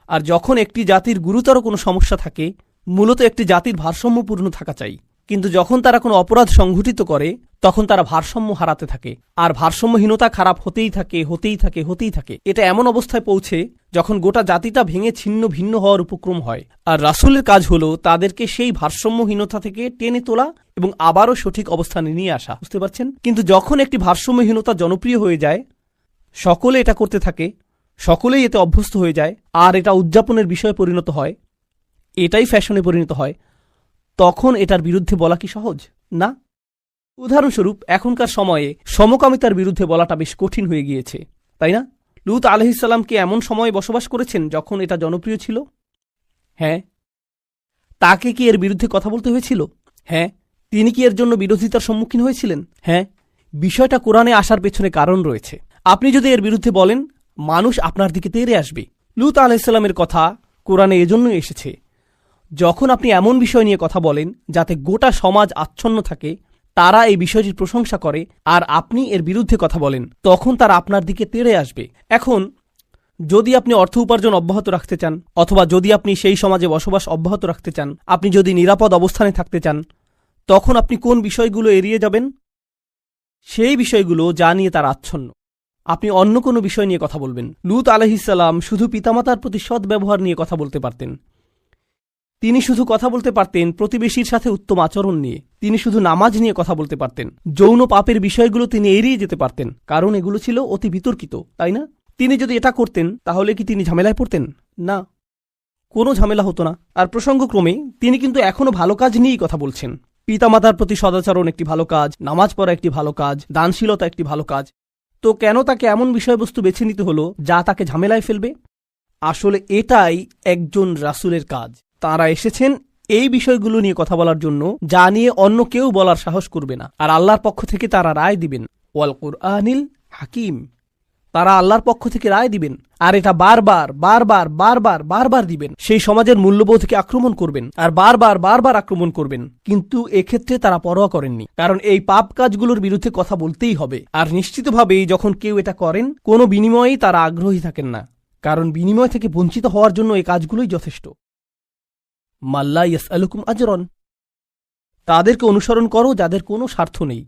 আর যখন একটি জাতির গুরুতর কোনো সমস্যা থাকে, মূলত একটি জাতির ভারসাম্যপূর্ণ থাকা চাই। কিন্তু যখন তারা কোনো অপরাধ সংঘটিত করে, তখন তারা ভারসাম্য হারাতে থাকে, আর ভারসাম্যহীনতা খারাপ হতেই থাকে, হতেই থাকে, হতেই থাকে। এটা এমন অবস্থায় পৌঁছে যখন গোটা জাতিটা ভেঙে ছিন্ন ভিন্ন হওয়ার উপক্রম হয়। আর রাসূলের কাজ হলো তাদেরকে সেই ভারসাম্যহীনতা থেকে টেনে তোলা এবং আবারও সঠিক অবস্থানে নিয়ে আসা, বুঝতে পারছেন? কিন্তু যখন একটি ভারসাম্যহীনতা জনপ্রিয় হয়ে যায়, সকলে এটা করতে থাকে, সকলেই এতে অভ্যস্ত হয়ে যায়, আর এটা উদযাপনের বিষয়ে পরিণত হয়, এটাই ফ্যাশনে পরিণত হয়, তখন এটার বিরুদ্ধে বলা কি সহজ? না। উদাহরণস্বরূপ এখনকার সময়ে সমকামিতার বিরুদ্ধে বলাটা বেশ কঠিন হয়ে গিয়েছে, তাই না? লূত আলাইহিস সালাম কি এমন সময়ে বসবাস করেছেন যখন এটা জনপ্রিয় ছিল? হ্যাঁ। তাকে কি এর বিরুদ্ধে কথা বলতে হয়েছিল? হ্যাঁ। তিনি কি এর জন্য বিরোধিতার সম্মুখীন হয়েছিলেন? হ্যাঁ। বিষয়টা কোরআনে আসার পেছনে কারণ রয়েছে। আপনি যদি এর বিরুদ্ধে বলেন, মানুষ আপনার দিকে তেড়ে আসবে। লূত আলাইহিস সালামের কথা কোরআনে এজন্যই এসেছে, যখন আপনি এমন বিষয় নিয়ে কথা বলেন যাতে গোটা সমাজ আচ্ছন্ন থাকে, তারা এই বিষয়টির প্রশংসা করে, আর আপনি এর বিরুদ্ধে কথা বলেন, তখন তারা আপনার দিকে তেড়ে আসবে। এখন যদি আপনি অর্থ উপার্জন অব্যাহত রাখতে চান, অথবা যদি আপনি সেই সমাজে বসবাস অব্যাহত রাখতে চান, আপনি যদি নিরাপদ অবস্থানে থাকতে চান, তখন আপনি কোন বিষয়গুলো এড়িয়ে যাবেন? সেই বিষয়গুলো যা নিয়ে তারা আচ্ছন্ন। আপনি অন্য কোনো বিষয় নিয়ে কথা বলবেন। লূত আলাইহিসসালাম শুধু পিতামাতার প্রতি সৎ ব্যবহার নিয়ে কথা বলতে পারতেন। তিনি শুধু কথা বলতে পারতেন প্রতিবেশীর সাথে উত্তম আচরণ নিয়ে। তিনি শুধু নামাজ নিয়ে কথা বলতে পারতেন। যৌন পাপের বিষয়গুলো তিনি এড়িয়ে যেতে পারতেন, কারণ এগুলো ছিল অতি বিতর্কিত, তাই না? তিনি যদি এটা করতেন তাহলে কি তিনি ঝামেলায় পড়তেন? না, কোনো ঝামেলা হতো না। আর প্রসঙ্গক্রমে তিনি কিন্তু এখনো ভালো কাজ নিয়েই কথা বলছেন। পিতামাতার প্রতি সদাচরণ একটি ভালো কাজ, নামাজ পড়া একটি ভালো কাজ, দানশীলতা একটি ভালো কাজ। তো কেন তাকে এমন বিষয়বস্তু বেছে নিতে হলো যা তাকে ঝামেলায় ফেলবে? আসলে এটাই একজন রাসূলের কাজ। তাঁরা এসেছেন এই বিষয়গুলো নিয়ে কথা বলার জন্য, যা নিয়ে অন্য কেউ বলার সাহস করবে না। আর আল্লাহর পক্ষ থেকে তারা রায় দিবেন, ওয়াল কুরআনিল হাকিম। তারা আল্লাহর পক্ষ থেকে রায় দিবেন, আর এটা বারবার বারবার বারবার বারবার দিবেন। সেই সমাজের মূল্যবোধকে আক্রমণ করবেন, আর বারবার বারবার আক্রমণ করবেন। কিন্তু এক্ষেত্রে তারা পরোয়া করেননি, কারণ এই পাপ কাজগুলোর বিরুদ্ধে কথা বলতেই হবে। আর নিশ্চিতভাবেই যখন কেউ এটা করেন, কোনো বিনিময়েই তারা আগ্রহী থাকেন না, কারণ বিনিময় থেকে বঞ্চিত হওয়ার জন্য এই কাজগুলোই যথেষ্ট। মাল্লা ইয়াসআলুকুম আজরন, তাদেরকে অনুসরণ করো যাদের কোনো স্বার্থ নেই,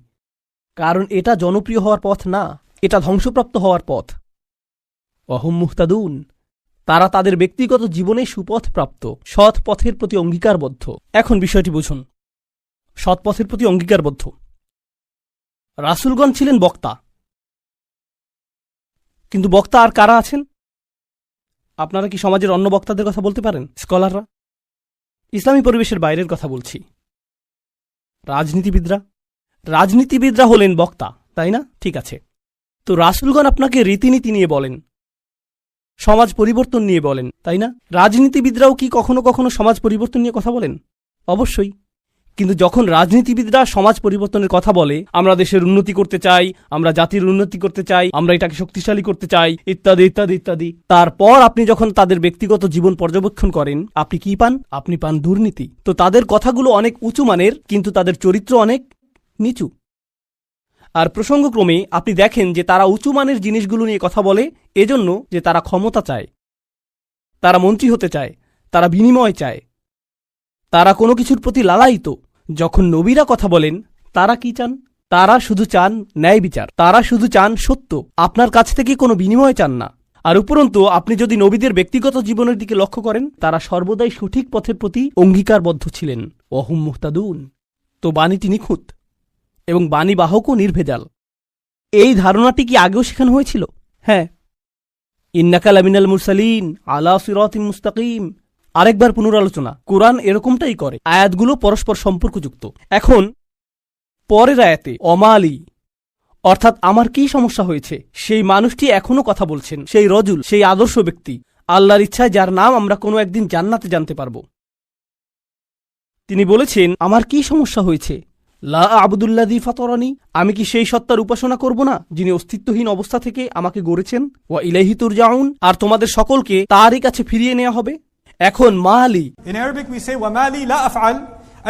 কারণ এটা জনপ্রিয় হওয়ার পথ না, এটা ধ্বংসপ্রাপ্ত হওয়ার পথ। ওয়াহুম মুহতাদুন, তারা তাদের ব্যক্তিগত জীবনে সুপথ প্রাপ্ত, সৎ পথের প্রতি অঙ্গীকারবদ্ধ। এখন বিষয়টি বুঝুন, সৎ পথের প্রতি অঙ্গীকারবদ্ধ। রাসূলগণ ছিলেন বক্তা, কিন্তু বক্তা আর কারা আছেন? আপনারা কি সমাজের অন্য বক্তাদের কথা বলতে পারেন? স্কলাররা? ইসলামী পরিবেশের বাইরের কথা বলছি। রাজনীতিবিদরা হলেন বক্তা, তাই না? ঠিক আছে, তো রাসূলগণ আপনাকে রীতিনীতি নিয়ে বলেন, সমাজ পরিবর্তন নিয়ে বলেন, তাই না? রাজনীতিবিদরাও কি কখনো কখনো সমাজ পরিবর্তন নিয়ে কথা বলেন? অবশ্যই। কিন্তু যখন রাজনীতিবিদরা সমাজ পরিবর্তনের কথা বলে, আমরা দেশের উন্নতি করতে চাই, আমরা জাতির উন্নতি করতে চাই, আমরা এটাকে শক্তিশালী করতে চাই, ইত্যাদি ইত্যাদি ইত্যাদি, তারপর আপনি যখন তাদের ব্যক্তিগত জীবন পর্যবেক্ষণ করেন, আপনি কি পান? আপনি পান দুর্নীতি। তো তাদের কথাগুলো অনেক উঁচু মানের, কিন্তু তাদের চরিত্র অনেক নিচু। আর প্রসঙ্গক্রমে আপনি দেখেন যে তারা উঁচু মানের জিনিসগুলো নিয়ে কথা বলে এজন্য যে তারা ক্ষমতা চায়, তারা মন্ত্রী হতে চায়, তারা বিনিময় চায়, তারা কোনো কিছুর প্রতি লালায়িত। যখন নবীরা কথা বলেন, তারা কি চান? তারা শুধু চান ন্যায় বিচার, তারা শুধু চান সত্য, আপনার কাছ থেকে কোনো বিনিময় চান না। আর উপরন্তু আপনি যদি নবীদের ব্যক্তিগত জীবনের দিকে লক্ষ্য করেন, তারা সর্বদাই সঠিক পথের প্রতি অঙ্গীকারবদ্ধ ছিলেন। ওয়াহুম মুহতাদুন, তো বাণীটি নিখুঁত এবং বাণীবাহকও নির্ভেজাল। এই ধারণাটি কি আগেও শেখানো হয়েছিল? হ্যাঁ, ইন্নাকা লামিনাল মুরসালিন আলা সিরাতিম মুস্তাকিম। আরেকবার পুনরালোচনা, কোরআন এরকমটাই করে, আয়াতগুলো পরস্পর সম্পর্কযুক্ত। এখন পরের আয়াতে অমালি, অর্থাৎ আমার কি সমস্যা হয়েছে, সেই মানুষটি এখনো কথা বলছেন, সেই রজুল, সেই আদর্শ ব্যক্তি, আল্লাহর ইচ্ছায় যার নাম আমরা কোনো একদিন জান্নাতে জানতে পারব। তিনি বলেছেন, আমার কি সমস্যা হয়েছে? লা আবুদুল্লাযী ফাতারানি, আমি কি সেই সত্তার উপাসনা করব না যিনি অস্তিত্বহীন অবস্থা থেকে আমাকে গড়েছেন? ওয়া ইলাইহি তুরজাউন, আর তোমাদের সকলকে তারই কাছে ফিরিয়ে নেওয়া হবে। এখন মালি, In Arabic we say وما لي لا أفعل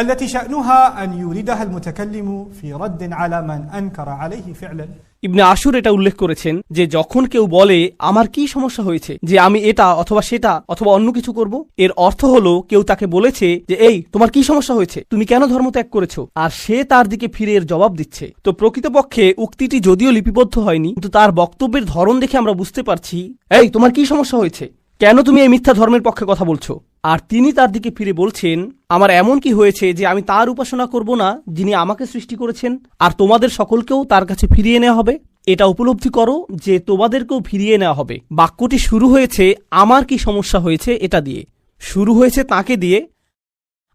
التي شأنها أن يوردها المتكلم في رد على من أنكر عليه فعلا. ইবনে আশুর এটা উল্লেখ করেছেন যে যখন কেউ বলে আমার কি সমস্যা হয়েছে যে আমি এটা অথবা সেটা অথবা অন্য কিছু করব, এর অর্থ হলো কেউ তাকে বলেছে যে এই তোমার কি সমস্যা হয়েছে, তুমি কেন ধর্ম ত্যাগ করেছো, আর সে তার দিকে ফিরে এর জবাব দিচ্ছে। তো প্রকৃতপক্ষে উক্তিটি যদিও লিপিবদ্ধ হয়নি, কিন্তু তার বক্তব্যের ধরন দেখে আমরা বুঝতে পারছি এই তোমার কি সমস্যা হয়েছে, কেন তুমি এই মিথ্যা ধর্মের পক্ষে কথা বলছো? আর তিনি তার দিকে ফিরে বলছেন আমার এমন কি হয়েছে যে আমি তার উপাসনা করব না যিনি আমাকে সৃষ্টি করেছেন, আর তোমাদের সকলকেও তার কাছে ফিরিয়ে নেওয়া হবে। এটা উপলব্ধি করো যে তোমাদেরকেও ফিরিয়ে নেওয়া হবে। বাক্যটি শুরু হয়েছে আমার কি সমস্যা হয়েছে এটা দিয়ে, শুরু হয়েছে তাকে দিয়ে,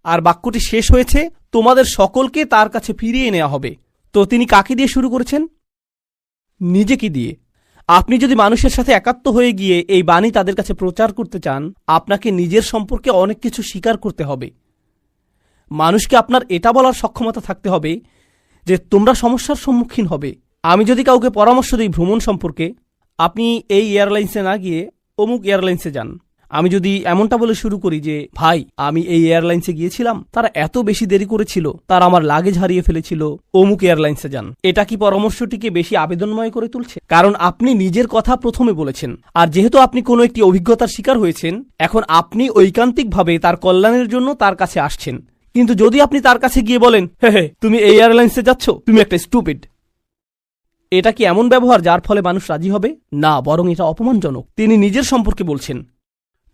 আর বাক্যটি শেষ হয়েছে তোমাদের সকলকে তার কাছে ফিরিয়ে নেওয়া হবে। তো তিনি কাকে দিয়ে শুরু করেছেন? নিজেকে দিয়ে। আপনি যদি মানুষের সাথে একাত্ম হয়ে গিয়ে এই বাণী তাদের কাছে প্রচার করতে চান, আপনাকে নিজের সম্পর্কে অনেক কিছু স্বীকার করতে হবে। মানুষকে আপনার এটা বলার সক্ষমতা থাকতে হবে যে তোমরা সমস্যার সম্মুখীন হবে। আমি যদি কাউকে পরামর্শ দিই ভ্রমণ সম্পর্কে, আপনি এই এয়ারলাইন্সে না গিয়ে অমুক এয়ারলাইন্সে যান, আমি যদি এমনটা বলে শুরু করি যে ভাই আমি এই এয়ারলাইন্সে গিয়েছিলাম, তারা এত বেশি দেরি করেছিল, তারা আমার লাগেজ হারিয়ে ফেলেছিল, অমুক এয়ারলাইন্সে যান, এটা কি পরামর্শটিকে বেশি আবেদনময় করে তুলছে? কারণ আপনি নিজের কথা প্রথমে বলেছেন, আর যেহেতু আপনি কোনো একটি অভিজ্ঞতার শিকার হয়েছেন, এখন আপনি ঐকান্তিকভাবে তার কল্যাণের জন্য তার কাছে আসছেন। কিন্তু যদি আপনি তার কাছে গিয়ে বলেন, হে তুমি এই এয়ারলাইন্সে যাচ্ছ, তুমি একটা স্টুপিড, এটা কি এমন ব্যবহার যার ফলে মানুষ রাজি হবে? না, বরং এটা অপমানজনক। তিনি নিজের সম্পর্কে বলছেন,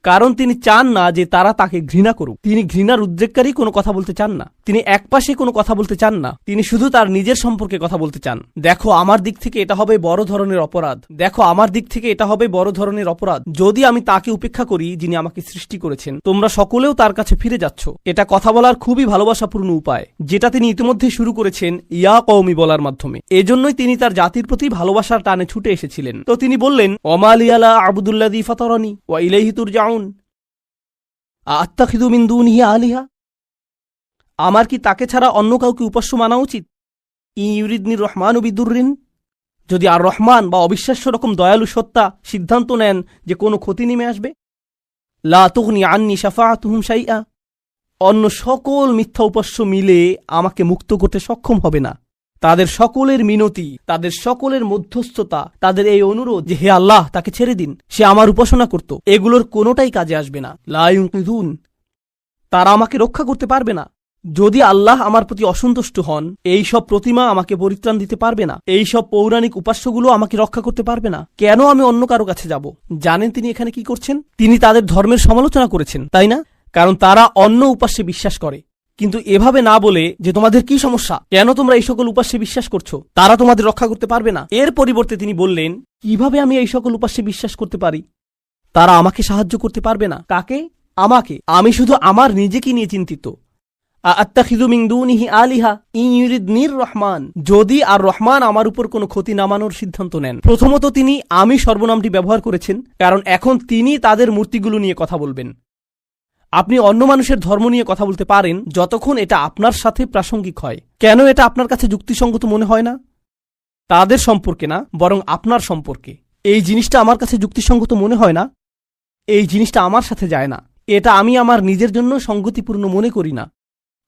কারণ তিনি চান না যে তারা তাকে ঘৃণা করুক। তিনি ঘৃণার উদ্রেককারী কোনো কথা বলতে চান না, তিনি একপাশে কোনো কথা বলতে চান না, তিনি শুধু তার নিজের সম্পর্কে কথা বলতে চান। দেখো আমার দিক থেকে এটা হবে বড় ধরনের অপরাধ, দেখো আমার দিক থেকে এটা হবে বড় ধরনের অপরাধ যদি আমি তাকে উপেক্ষা করি যিনি আমাকে সৃষ্টি করেছেন। তোমরা সকলেও তার কাছে ফিরে যাচ্ছ। এটা কথা বলার খুবই ভালোবাসাপূর্ণ উপায়, যেটা তিনি ইতিমধ্যে শুরু করেছেন ইয়া কওমি বলার মাধ্যমে। এজন্যই তিনি তার জাতির প্রতি ভালোবাসার টানে ছুটে এসেছিলেন। তো তিনি বললেন, ওমা লিয়ালা আবুদুল্লাযী ফাতারানি ওয়া ইলাইহি তুরজাউন আত্তাখিযু মিন দুনিহি আলিহা, আমার কি তাকে ছাড়া অন্য কাউকে উপাস্য মানা উচিত? ইউরিদনির রহমানু বিদুররিন, যদি আর রহমান বা অবিশ্বাস্য রকম দয়ালু সত্তা সিদ্ধান্ত নেন যে কোনো ক্ষতি নেমে আসবে, লা তুগনি আন্নি শাফাআতুহুম শাইআ, অন্য সকল মিথ্যা উপাস্য মিলে আমাকে মুক্ত করতে সক্ষম হবে না। তাদের সকলের মিনতি, তাদের সকলের মধ্যস্থতা, তাদের এই অনুরোধ যে হে আল্লাহ তাকে ছেড়ে দিন, সে আমার উপাসনা করত, এগুলোর কোনোটাই কাজে আসবে না। লা ইউনকিযুন, তারা আমাকে রক্ষা করতে পারবে না। যদি আল্লাহ আমার প্রতি অসন্তুষ্ট হন, এই সব প্রতিমা আমাকে পরিত্রাণ দিতে পারবে না, এই সব পৌরাণিক উপাস্যগুলো আমাকে রক্ষা করতে পারবে না। কেন আমি অন্য কারো কাছে যাব? জানেন তিনি এখানে কি করছেন? তিনি তাদের ধর্মের সমালোচনা করেছেন, তাই না? কারণ তারা অন্য উপাস্যে বিশ্বাস করে। কিন্তু এভাবে না বলে যে তোমাদের কি সমস্যা, কেন তোমরা এই সকল উপাস্যে বিশ্বাস করছো, তারা তোমাদের রক্ষা করতে পারবে না, এর পরিবর্তে তিনি বললেন, কিভাবে আমি এই সকল উপাস্যে বিশ্বাস করতে পারি? তারা আমাকে সাহায্য করতে পারবে না। কাকে? আমাকে। আমি শুধু আমার নিজেকে নিয়ে চিন্তিত। আত্তাখিযু মিন দুনিহি আলিহা ইন ইউরিদনির রহমান, যদি আর রহমান আমার উপর কোনো ক্ষতি নামানোর সিদ্ধান্ত নেন। প্রথমত তিনি আমি সর্বনামটি ব্যবহার করেছেন, কারণ এখন তিনি তাদের মূর্তিগুলো নিয়ে কথা বলবেন। আপনি অন্য মানুষের ধর্ম নিয়ে কথা বলতে পারেন যতক্ষণ এটা আপনার সাথে প্রাসঙ্গিক হয়। কেন এটা আপনার কাছে যুক্তিসঙ্গত মনে হয় না? তাদের সম্পর্কে না, বরং আপনার সম্পর্কে। এই জিনিসটা আমার কাছে যুক্তিসঙ্গত মনে হয় না, এই জিনিসটা আমার সাথে যায় না, এটা আমি আমার নিজের জন্য সঙ্গতিপূর্ণ মনে করি না।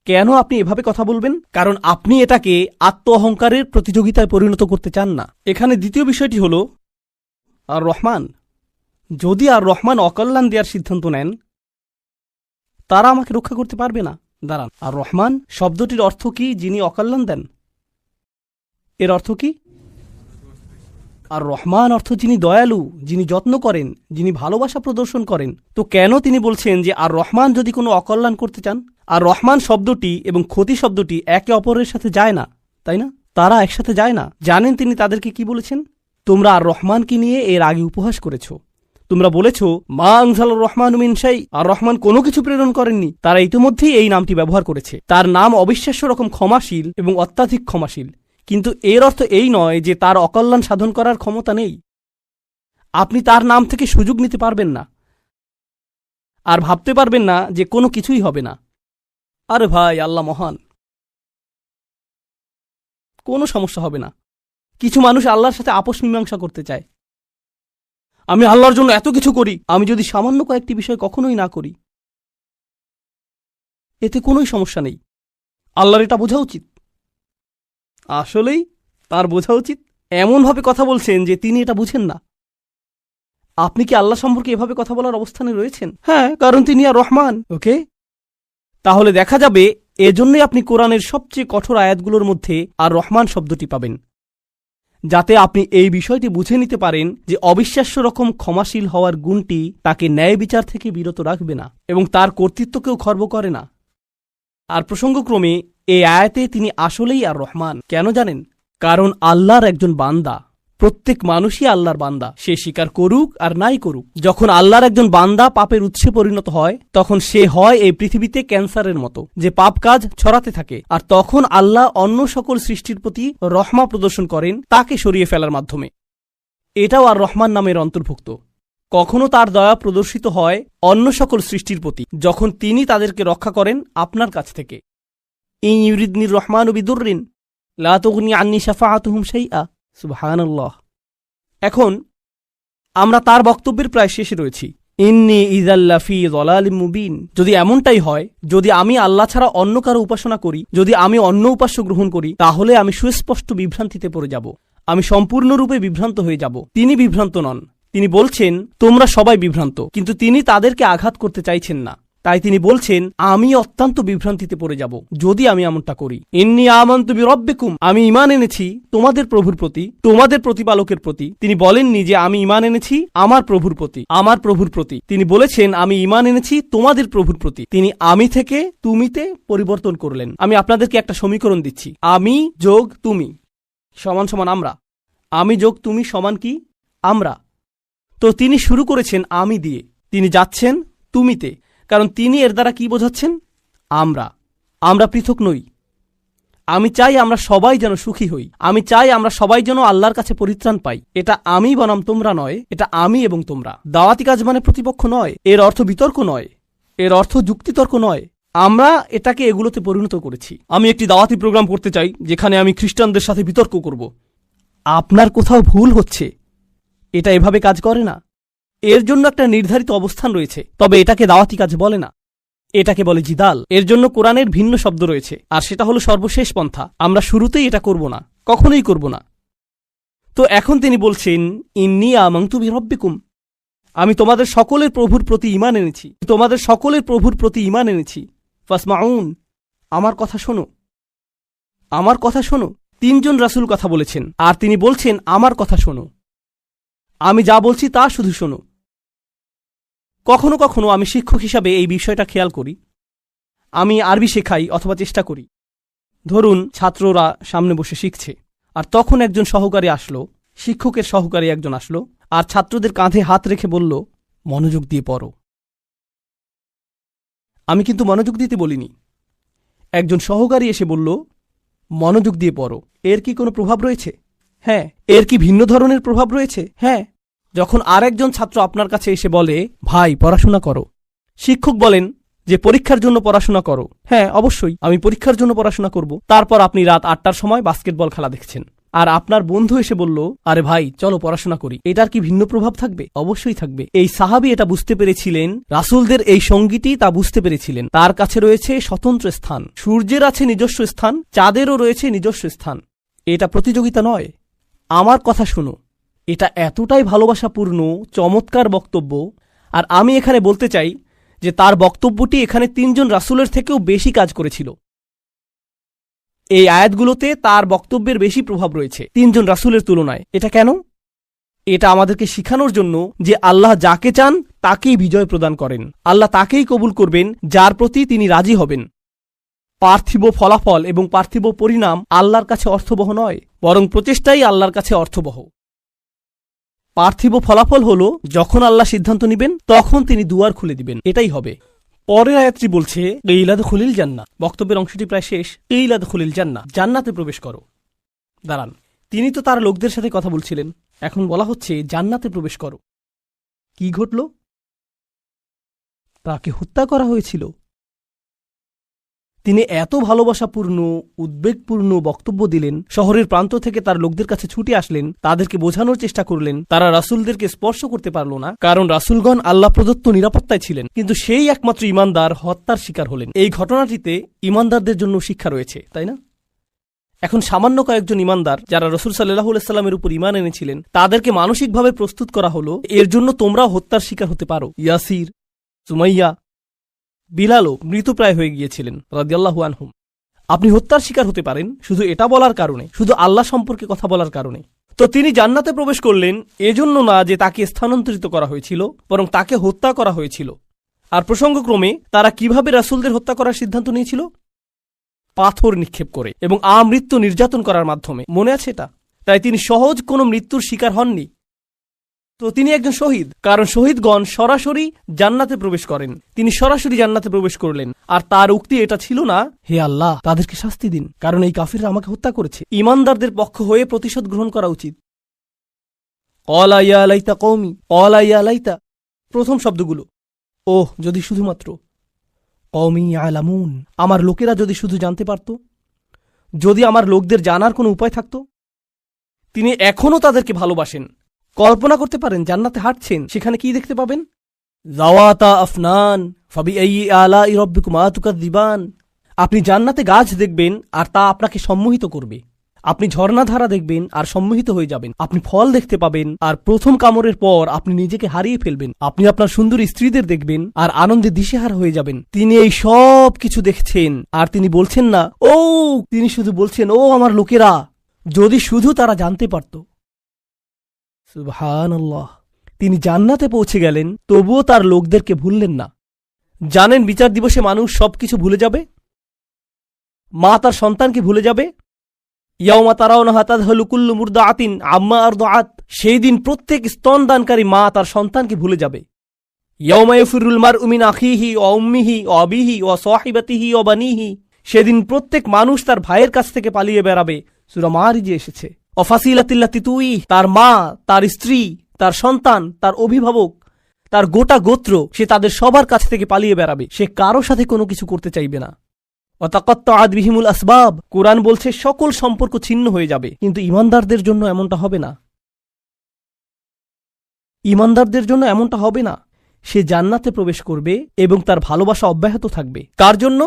কেন আপনি এভাবে কথা বলবেন? কারণ আপনি এটাকে আত্ম অহংকারের প্রতিযোগিতায় পরিণত করতে চান না। এখানে দ্বিতীয় বিষয়টি হল আর রহমান, যদি আর রহমান অকল্যাণ দেওয়ার সিদ্ধান্ত নেন, তারা আমাকে রক্ষা করতে পারবে না। দাঁড়ান, আর রহমান শব্দটির অর্থ কি? যিনি অকল্যাণ দেন। এর অর্থ কি? আর রহমান অর্থ যিনি দয়ালু, যিনি যত্ন করেন, যিনি ভালোবাসা প্রদর্শন করেন। তো কেন তিনি বলছেন যে আর রহমান যদি কোনো অকল্যাণ করতে চান? আর রহমান শব্দটি এবং ক্ষতি শব্দটি একে অপরের সাথে যায় না, তাই না? তারা একসাথে যায় না। জানেন তিনি তাদেরকে কি বলেছেন? তোমরা আর রহমানকে নিয়ে এর আগে উপহাস করেছ। তোমরা বলেছ মা আনজালার রহমান মিন শাই, আর রহমান কোনো কিছু প্রেরণ করেননি। তারা ইতিমধ্যেই এই নামটি ব্যবহার করেছে। তার নাম অবিশ্বাস্য রকম ক্ষমাশীল এবং অত্যাধিক ক্ষমাশীল, কিন্তু এর অর্থ এই নয় যে তার অকল্যাণ সাধন করার ক্ষমতা নেই। আপনি তার নাম থেকে সুযোগ নিতে পারবেন না, আর ভাবতে পারবেন না যে কোনো কিছুই হবে না। আরে ভাই, আল্লাহ মহান, কোনো সমস্যা হবে না। কিছু মানুষ আল্লাহর সাথে আপোষ মীমাংসা করতে চায়। আমি আল্লাহর জন্য এত কিছু করি, আমি যদি সামান্য কয়েকটি বিষয় কখনোই না করি, এতে কোনোই সমস্যা নেই। আল্লাহর এটা বোঝা উচিত। আসলেই তার বোঝা উচিত। এমনভাবে কথা বলছেন যে তিনি এটা বুঝেন না। আপনি কি আল্লাহ সম্পর্কে এভাবে কথা বলার অবস্থানে রয়েছেন? হ্যাঁ, কারণ তিনি আর রহমান। ওকে, তাহলে দেখা যাবে এজন্যই আপনি কোরআনের সবচেয়ে কঠোর আয়াতগুলোর মধ্যে আর রহমান শব্দটি পাবেন, যাতে আপনি এই বিষয়টি বুঝে নিতে পারেন যে অবিশ্বাস্য রকম ক্ষমাশীল হওয়ার গুণটি তাকে ন্যায় বিচার থেকে বিরত রাখবে না এবং তার কর্তৃত্বকেও খর্ব করে না। আর প্রসঙ্গক্রমে এই আয়াতে তিনি আসলেই আর রহমান। কেন জানেন? কারণ আল্লাহর একজন বান্দা, প্রত্যেক মানুষই আল্লাহর বান্দা, সে স্বীকার করুক আর নাই করুক। যখন আল্লাহর একজন বান্দা পাপের উৎসে পরিণত হয়, তখন সে হয় এই পৃথিবীতে ক্যান্সারের মতো, যে পাপ কাজ ছড়াতে থাকে। আর তখন আল্লাহ অন্য সকল সৃষ্টির প্রতি রহমা প্রদর্শন করেন তাকে সরিয়ে ফেলার মাধ্যমে। এটাও আর রহমান নামের অন্তর্ভুক্ত। কখনো তার দয়া প্রদর্শিত হয় অন্য সকল সৃষ্টির প্রতি, যখন তিনি তাদেরকে রক্ষা করেন আপনার কাছ থেকে। ইন ইউরিদনির রহমানু বিদুররিন লা তুগনি আন্নি শাফাআতুহুম শাইআ। সুবহানাল্লাহ। এখন আমরা তার বক্তব্যের প্রায় শেষে রয়েছি। ইন্নী ইযাল্লা ফি যালালিম মুবিন। যদি এমনটাই হয়, যদি আমি আল্লাহ ছাড়া অন্য কারো উপাসনা করি, যদি আমি অন্য উপাস্য গ্রহণ করি, তাহলে আমি সুস্পষ্ট বিভ্রান্তিতে পড়ে যাব, আমি সম্পূর্ণরূপে বিভ্রান্ত হয়ে যাব। তিনি বিভ্রান্ত নন, তিনি বলছেন তোমরা সবাই বিভ্রান্ত, কিন্তু তিনি তাদেরকে আঘাত করতে চাইছেন না। তাই তিনি বলছেন আমি অত্যন্ত বিভ্রান্তিতে পড়ে যাব যদি আমি এমনটা করি। ইন্নী আমানতু বিরব্বিকুম, আমি ঈমান এনেছি তোমাদের প্রভুর প্রতি, তোমাদের প্রতিপালকের প্রতি। তিনি বলেননি যে আমি ঈমান এনেছি আমার প্রভুর প্রতি, আমার প্রভুর প্রতি। তিনি বলেছেন আমি ঈমান এনেছি তোমাদের প্রভুর প্রতি। তিনি আমি থেকে তুমিতে পরিবর্তন করলেন। আমি আপনাদেরকে একটা সমীকরণ দিচ্ছি, আমি যোগ তুমি সমান সমান আমরা। আমি যোগ তুমি সমান কি? আমরা। তো তিনি শুরু করেছেন আমি দিয়ে, তিনি যাচ্ছেন তুমিতে, কারণ তিনি এর দ্বারা কি বোঝাচ্ছেন? আমরা পৃথক নই। আমি চাই আমরা সবাই যেন সুখী হই, আমি চাই আমরা সবাই যেন আল্লাহর কাছে পরিত্রাণ পাই। এটা আমি বনাম তোমরা নয়, এটা আমি এবং তোমরা। দাওয়াতি কাজ মানে প্রতিপক্ষ নয়, এর অর্থ বিতর্ক নয়, এর অর্থ যুক্তিতর্ক নয়। আমরা এটাকে এগুলোতে পরিণত করেছি। আমি একটি দাওয়াতি প্রোগ্রাম করতে চাই যেখানে আমি খ্রিস্টানদের সাথে বিতর্ক করব। আপনার কোথাও ভুল হচ্ছে, এটা এভাবে কাজ করে না। এর জন্য একটা নির্ধারিত অবস্থান রয়েছে, তবে এটাকে দাওয়াতি কাজ বলে না, এটাকে বলে জিদাল। এর জন্য কোরআনের ভিন্ন শব্দ রয়েছে, আর সেটা হলো সর্বশেষ পন্থা। আমরা শুরুতেই এটা করব না, কখনোই করব না। তো এখন তিনি বলছেন ইন্নী আমানতু বিরব্বিকুম, আমি তোমাদের সকলের প্রভুর প্রতি ঈমান এনেছি, তোমাদের সকলের প্রভুর প্রতি ঈমান এনেছি। ফাসমাউন, আমার কথা শোনো, আমার কথা শোনো। তিনজন রাসূল কথা বলেছেন, আর তিনি বলছেন আমার কথা শোনো, আমি যা বলছি তা শুধু শোনো। কখনো কখনো আমি শিক্ষক হিসাবে এই বিষয়টা খেয়াল করি। আমি আরবি শেখাই অথবা চেষ্টা করি। ধরুন ছাত্ররা সামনে বসে শিখছে, আর তখন একজন সহকারী আসলো, শিক্ষকের সহকারী একজন আসলো, আর ছাত্রদের কাঁধে হাত রেখে বলল মনোযোগ দিয়ে পড়ো। আমি কিন্তু মনোযোগ দিতে বলিনি। একজন সহকারী এসে বলল মনোযোগ দিয়ে পড়ো। এর কি কোনো প্রভাব রয়েছে? হ্যাঁ। এর কি ভিন্ন ধরনের প্রভাব রয়েছে? হ্যাঁ। যখন আরেকজন ছাত্র আপনার কাছে এসে বলে ভাই পড়াশোনা করো, শিক্ষক বলেন যে পরীক্ষার জন্য পড়াশোনা করো। হ্যাঁ, অবশ্যই আমি পরীক্ষার জন্য পড়াশোনা করব। তারপর আপনি রাত 8টার সময় বাস্কেটবল খেলা দেখছেন, আর আপনার বন্ধু এসে বলল আরে ভাই চলো পড়াশোনা করি। এটার কি ভিন্ন প্রভাব থাকবে? অবশ্যই থাকবে। এই সাহাবী এটা বুঝতে পেরেছিলেন, রাসূলদের এই সঙ্গীটি তা বুঝতে পেরেছিলেন। তার কাছে রয়েছে স্বতন্ত্র স্থান, সূর্যের আছে নিজস্ব স্থান, চাঁদেরও রয়েছে নিজস্ব স্থান। এটা প্রতিযোগিতা নয়। আমার কথা শুনো, এটা এতটাই ভালোবাসাপূর্ণ চমৎকার বক্তব্য। আর আমি এখানে বলতে চাই যে তার বক্তব্যটি এখানে 3 জন রাসূলের থেকেও বেশি কাজ করেছিল। এই আয়াতগুলোতে তার বক্তব্যের বেশি প্রভাব রয়েছে 3 জন রাসূলের তুলনায়। এটা কেন? এটা আমাদেরকে শিখানোর জন্য যে আল্লাহ যাকে চান তাকেই বিজয় প্রদান করেন, আল্লাহ তাকেই কবুল করবেন যার প্রতি তিনি রাজি হবেন। পার্থিব ফলাফল এবং পার্থিব পরিণাম আল্লাহর কাছে অর্থবহ নয়, বরং প্রচেষ্টাই আল্লাহর কাছে অর্থবহ। পার্থিব ফলাফল হলো যখন আল্লাহ সিদ্ধান্ত নেবেন তখন তিনি দুয়ার খুলে দিবেন, এটাই হবে। পরের আয়াতটি বলছে ইলাদখুলিল জান্নাহ। বক্তব্যের অংশটি প্রায় শেষ। ইলাদখুলিল জান্নাহ, জান্নাতে প্রবেশ করো। দাঁড়ান, তিনি তো তার লোকদের সাথে কথা বলছিলেন, এখন বলা হচ্ছে জান্নাতে প্রবেশ করো। কি ঘটল? তাকে হত্যা করা হয়েছিল। তিনি এত ভালোবাসাপূর্ণ উদ্বেগপূর্ণ বক্তব্য দিলেন, শহরের প্রান্ত থেকে তার লোকদের কাছে ছুটে আসলেন, তাদেরকে বোঝানোর চেষ্টা করলেন। তারা রাসূলদেরকে স্পর্শ করতে পারল না, কারণ রাসূলগণ আল্লাহ প্রদত্ত নিরাপত্তায় ছিলেন। কিন্তু সেই একমাত্র ঈমানদার হত্যার শিকার হলেন। এই ঘটনাটিতে ঈমানদারদের জন্য শিক্ষা রয়েছে, তাই না? এখন সামান্য কয়েকজন ঈমানদার যারা রাসূল সাল্লাল্লাহু আলাইহি ওয়াসাল্লামের উপর ঈমান এনেছিলেন, তাদেরকে মানসিকভাবে প্রস্তুত করা হলো এর জন্য তোমরাও হত্যার শিকার হতে পারো। ইয়াসির, সুমাইয়া, বিলালও মৃতপ্রায় হয়ে গিয়েছিলেন রাদিয়াল্লাহু আনহুম। আপনি হত্যার শিকার হতে পারেন শুধু এটা বলার কারণে, শুধু আল্লাহ সম্পর্কে কথা বলার কারণে। তো তিনি জান্নাতে প্রবেশ করলেন এজন্য না যে তাকে স্থানান্তরিত করা হয়েছিল, বরং তাকে হত্যা করা হয়েছিল। আর প্রসঙ্গক্রমে তারা কিভাবে রাসূলদের হত্যা করার সিদ্ধান্ত নিয়েছিল? পাথর নিক্ষেপ করে এবং আমৃত্যু নির্যাতন করার মাধ্যমে। মনে আছে এটা? তাই তিনি সহজ কোনো মৃত্যুর শিকার হননি। তো তিনি একজন শহীদ, কারণ শহীদগণ সরাসরি জান্নাতে প্রবেশ করেন। তিনি সরাসরি জান্নাতে প্রবেশ করলেন। আর তার উক্তি এটা ছিল না হে আল্লাহ তাদেরকে শাস্তি দিন, কারণ এই কাফিররা আমাকে হত্যা করেছে। ঈমানদারদের পক্ষ হয়ে প্রতিশোধ গ্রহণ করা উচিত। ক্বালা ইয়া লাইতা কওমি, ক্বালা ইয়া লাইতা, প্রথম শব্দগুলো ওহ যদি শুধুমাত্র, কওমি ইয়ালামুন, আমার লোকেরা যদি শুধু জানতে পারত, যদি আমার লোকদের জানার কোনো উপায় থাকত। তিনি এখনও তাদেরকে ভালোবাসেন। কল্পনা করতে পারেন জান্নাতে হাঁটছেন, সেখানে কি দেখতে পাবেন? যাওয়াতা আফনান ফাবিআইয়ি আলাই রাব্বিকুমা তুকাযযিবান। আপনি জান্নাতে গাছ দেখবেন আর তা আপনাকে সম্মোহিত করবে। আপনি ঝর্ণাধারা দেখবেন আর সম্মোহিত হয়ে যাবেন। আপনি ফল দেখতে পাবেন আর প্রথম কামড়ের পর আপনি নিজেকে হারিয়ে ফেলবেন। আপনি আপনার সুন্দরী স্ত্রীদের দেখবেন আর আনন্দে দিশেহারা হয়ে যাবেন। তিনি এই সব কিছু দেখছেন আর তিনি বলছেন না ও, তিনি শুধু বলছেন ও আমার লোকেরা, যদি শুধু তারা জানতে পারত। সুবহানাল্লাহ। তিনি জান্নাতে পৌঁছে গেলেন, তবুও তার লোকদেরকে ভুললেন না। জানেন বিচার দিবসে মানুষ সবকিছু ভুলে যাবে। মা তার সন্তানকে ভুলে যাবে। ইয়াউমা তারাউনাহা তাযহালু কুল্লু মুরদাআতিন আম্মা আরদাআত। সেই দিন প্রত্যেক স্তনদানকারী মা তার সন্তানকে ভুলে যাবে। ইয়াউমা ইয়াফিরুল মারউ মিন আখিহি ওয়া উম্মিহি ওয়া আবিহি ওয়া সাহিবাতিহি ওয়া বানিহি। সেদিন প্রত্যেক মানুষ তার ভাইয়ের কাছ থেকে পালিয়ে বেড়াবে। সূরা মারিজে এসেছে। ওয়া ফাসিলাতিল্লাতি তুই, তার মা, তার স্ত্রী, তার সন্তান, তার অভিভাবক, তার গোটা গোত্র, সে তাদের সবার কাছ থেকে পালিয়ে বেড়াবে। সে কারো সাথে কোনো কিছু করতে চাইবে না। ওয়াতাকাত্তাআত বিহিমুল আসবাব। কোরআন বলছে সকল সম্পর্ক ছিন্ন হয়ে যাবে। কিন্তু ঈমানদারদের জন্য এমনটা হবে না। ঈমানদারদের জন্য এমনটা হবে না। সে জান্নাতে প্রবেশ করবে এবং তার ভালোবাসা অব্যাহত থাকবে। কার জন্য?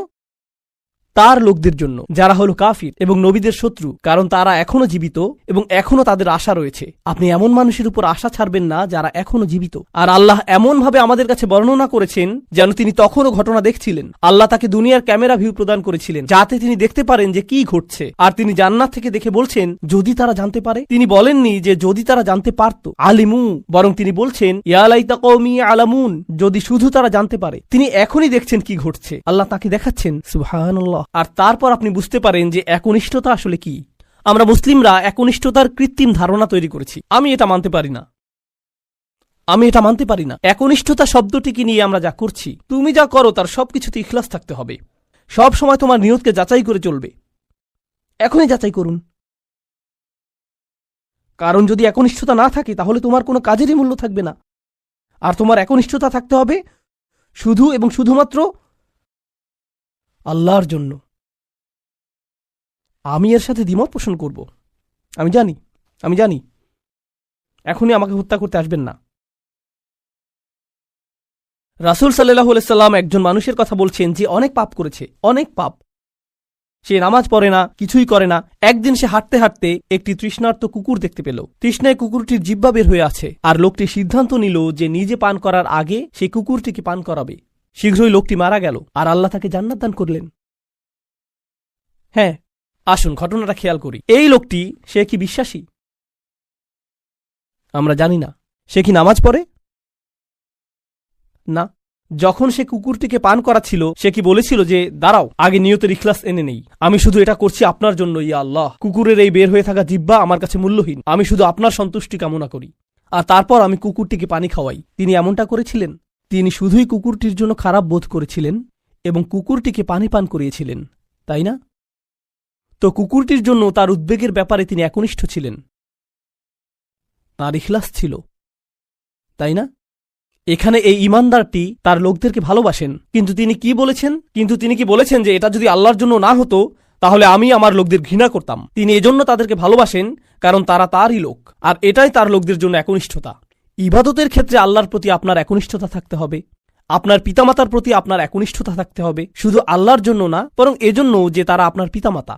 তার লোকদের জন্য, যারা হলো কাফির এবং নবীদের শত্রু, কারণ তারা এখনো জীবিত এবং এখনো তাদের আশা রয়েছে। আপনি এমন মানুষের উপর আশা ছাড়বেন না যারা এখনো জীবিত। আর আল্লাহ এমন ভাবে আমাদের কাছে বর্ণনা করেছেন যেন তিনি তখনও ঘটনা দেখছিলেন। আল্লাহ তাকে দুনিয়ার ক্যামেরা ভিউ প্রদান করেছিলেন যাতে তিনি দেখতে পারেন যে কি ঘটছে। আর তিনি জান্নাত থেকে দেখে বলছেন যদি তারা জানতে পারে। তিনি বলেননি যে যদি তারা জানতে পারত, আলিমু, বরং তিনি বলছেন ইয়া লাইতা কওমি আলামুন, যদি শুধু তারা জানতে পারে। তিনি এখনই দেখছেন কি ঘটছে। আল্লাহ তাকে দেখাচ্ছেন। সুবহানাল্লাহ। আর তারপর আপনি বুঝতে পারেন যে একনিষ্ঠতা আসলে কি। আমরা মুসলিমরা একনিষ্ঠতার কৃত্রিম ধারণা তৈরি করেছি। আমি এটা মানতে পারি না। একনিষ্ঠতা শব্দটিকে নিয়ে আমরা যা করছি, তুমি যা করো তার সবকিছুতে ইখলাস থাকতে হবে। সব সময় তোমার নিয়তকে যাচাই করে চলবে। এখনই যাচাই করুন। কারণ যদি একনিষ্ঠতা না থাকে তাহলে তোমার কোনো কাজেরই মূল্য থাকবে না। আর তোমার একনিষ্ঠতা থাকতে হবে শুধু এবং শুধুমাত্র আল্লাহর জন্য। আমি এর সাথে দ্বিমত পোষণ করব। আমি জানি এখনই আমাকে হত্যা করতে আসবেন না। রাসূল সাল্লাল্লাহু আলাইহি সাল্লাম একজন মানুষের কথা বলছেন যে অনেক পাপ করেছে, অনেক পাপ। সে নামাজ পড়ে না, কিছুই করে না। একদিন সে হাঁটতে হাঁটতে একটি তৃষ্ণার্ত কুকুর দেখতে পেল। তৃষ্ণায় কুকুরটির জিহ্বা বের হয়ে আছে। আর লোকটি সিদ্ধান্ত নিল যে নিজে পান করার আগে সে কুকুরটিকে পান করাবে। শীঘ্রই লোকটি মারা গেল আর আল্লাহ তাকে জান্নাত দান করলেন। হ্যাঁ, আসুন ঘটনাটা খেয়াল করি। এই লোকটি, সে কি বিশ্বাসী? আমরা জানি না। সে কি নামাজ পড়ে? না। যখন সে কুকুরটিকে পান করাচ্ছিল, সে কি বলেছিল যে দাঁড়াও, আগে নিয়তের ইখলাস এনে নেই, আমি শুধু এটা করছি আপনার জন্য, ইয়া আল্লাহ। কুকুরের এই বের হয়ে থাকা জিহ্বা আমার কাছে মূল্যহীন, আমি শুধু আপনার সন্তুষ্টি কামনা করি, আর তারপর আমি কুকুরটিকে পানি খাওয়াই। তিনি এমনটা করেছিলেন? তিনি শুধুই কুকুরটির জন্য খারাপ বোধ করেছিলেন এবং কুকুরটিকে পানি পান করিয়েছিলেন, তাই না? তো কুকুরটির জন্য তার উদ্বেগের ব্যাপারে তিনি একনিষ্ঠ ছিলেন, তার ইখলাস ছিল, তাই না? এখানে এই ঈমানদারটি তার লোকদেরকে ভালোবাসেন, কিন্তু তিনি কি বলেছেন যে এটা যদি আল্লাহর জন্য না হতো তাহলে আমি আমার লোকদের ঘৃণা করতাম। তিনি এজন্য তাদেরকে ভালোবাসেন কারণ তারা তারই লোক, আর এটাই তার লোকদের জন্য একনিষ্ঠতা। ইবাদতের ক্ষেত্রে আল্লাহর প্রতি আপনার একনিষ্ঠতা থাকতে হবে, আপনার পিতামাতার প্রতি আপনার একনিষ্ঠতা থাকতে হবে, শুধু আল্লাহর জন্য না, বরং এজন্য যে তারা আপনার পিতামাতা।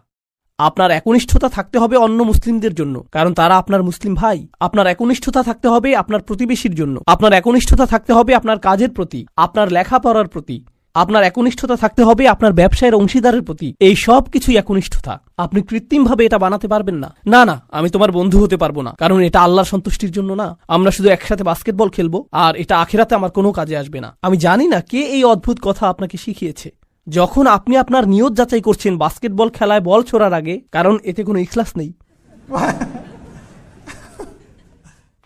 আপনার একনিষ্ঠতা থাকতে হবে অন্য মুসলিমদের জন্য, কারণ তারা আপনার মুসলিম ভাই। আপনার একনিষ্ঠতা থাকতে হবে আপনার প্রতিবেশীর জন্য। আপনার একনিষ্ঠতা থাকতে হবে আপনার কাজের প্রতি, আপনার লেখাপড়ার প্রতি। আপনার একনিষ্ঠতা থাকতে হবে আপনার ব্যবসায়ের অংশীদারের প্রতি। এই সব কিছুই একনিষ্ঠতা। আপনি কৃত্রিমভাবে এটা বানাতে পারবেন না। না, আমি তোমার বন্ধু হতে পারবো না, কারণ এটা আল্লাহর সন্তুষ্টির জন্য না। আমরা শুধু একসাথে বাস্কেটবল খেলবো, আর এটা আখিরাতে আমার কোনো কাজে আসবে না। আমি জানি না কে এই অদ্ভুত কথা আপনাকে শিখিয়েছে। যখন আপনি আপনার নিয়ত যাচাই করছেন বাস্কেটবল খেলায় বল ছোড়ার আগে, কারণ এতে কোনো ইখলাস নেই,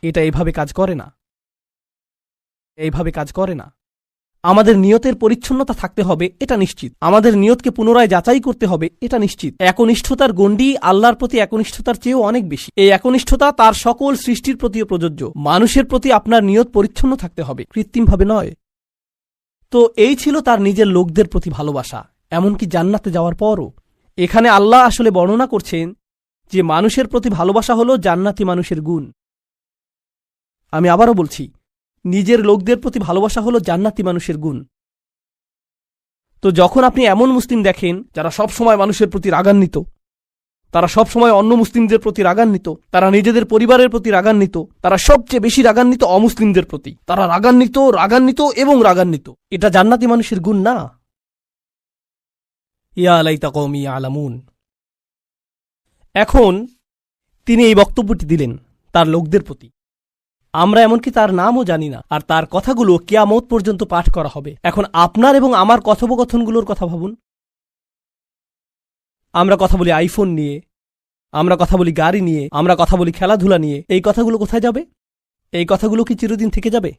এটা এইভাবে কাজ করে না। আমাদের নিয়তের পরিচ্ছন্নতা থাকতে হবে, এটা নিশ্চিত। আমাদের নিয়তকে পুনরায় যাচাই করতে হবে, এটা নিশ্চিত। একনিষ্ঠতার গণ্ডি আল্লাহর প্রতি একনিষ্ঠতার চেয়েও অনেক বেশি। এই একনিষ্ঠতা তার সকল সৃষ্টির প্রতিও প্রযোজ্য। মানুষের প্রতি আপনার নিয়ত পরিচ্ছন্ন থাকতে হবে, কৃত্রিমভাবে নয়। তো এই ছিল তার নিজের লোকদের প্রতি ভালোবাসা, এমনকি জান্নাতে যাওয়ার পরও। এখানে আল্লাহ আসলে বর্ণনা করছেন যে মানুষের প্রতি ভালোবাসা হলো জান্নাতি মানুষের গুণ। আমি আবারও বলছি, নিজের লোকদের প্রতি ভালোবাসা হলো জান্নাতি মানুষের গুণ। তো যখন আপনি এমন মুসলিম দেখেন যারা সব সময় মানুষের প্রতি রাগান্বিত, তারা সব সময় অন্য মুসলিমদের প্রতি রাগান্বিত, তারা নিজেদের পরিবারের প্রতি রাগান্বিত, তারা সবচেয়ে বেশি রাগান্বিত অমুসলিমদের প্রতি, তারা রাগান্বিত রাগান্বিত এবং রাগান্বিত, এটা জান্নাতি মানুষের গুণ না। ইয়া লাইতা কওমি ইয়ালামুন। এখন তিনি এই বক্তব্যটি দিলেন তার লোকদের প্রতি। আমরা এমনকি তার নামও জানি না, আর তার কথাগুলো কিয়ামত পর্যন্ত পাঠ করা হবে। এখন আপনার এবং আমার কথোপকথনগুলোর কথা ভাবুন। আমরা কথা বলি আইফোন নিয়ে, আমরা কথা বলি গাড়ি নিয়ে, আমরা কথা বলি খেলাধুলা নিয়ে। এই কথাগুলো কোথায় যাবে? এই কথাগুলো কি চিরদিন থেকে যাবে?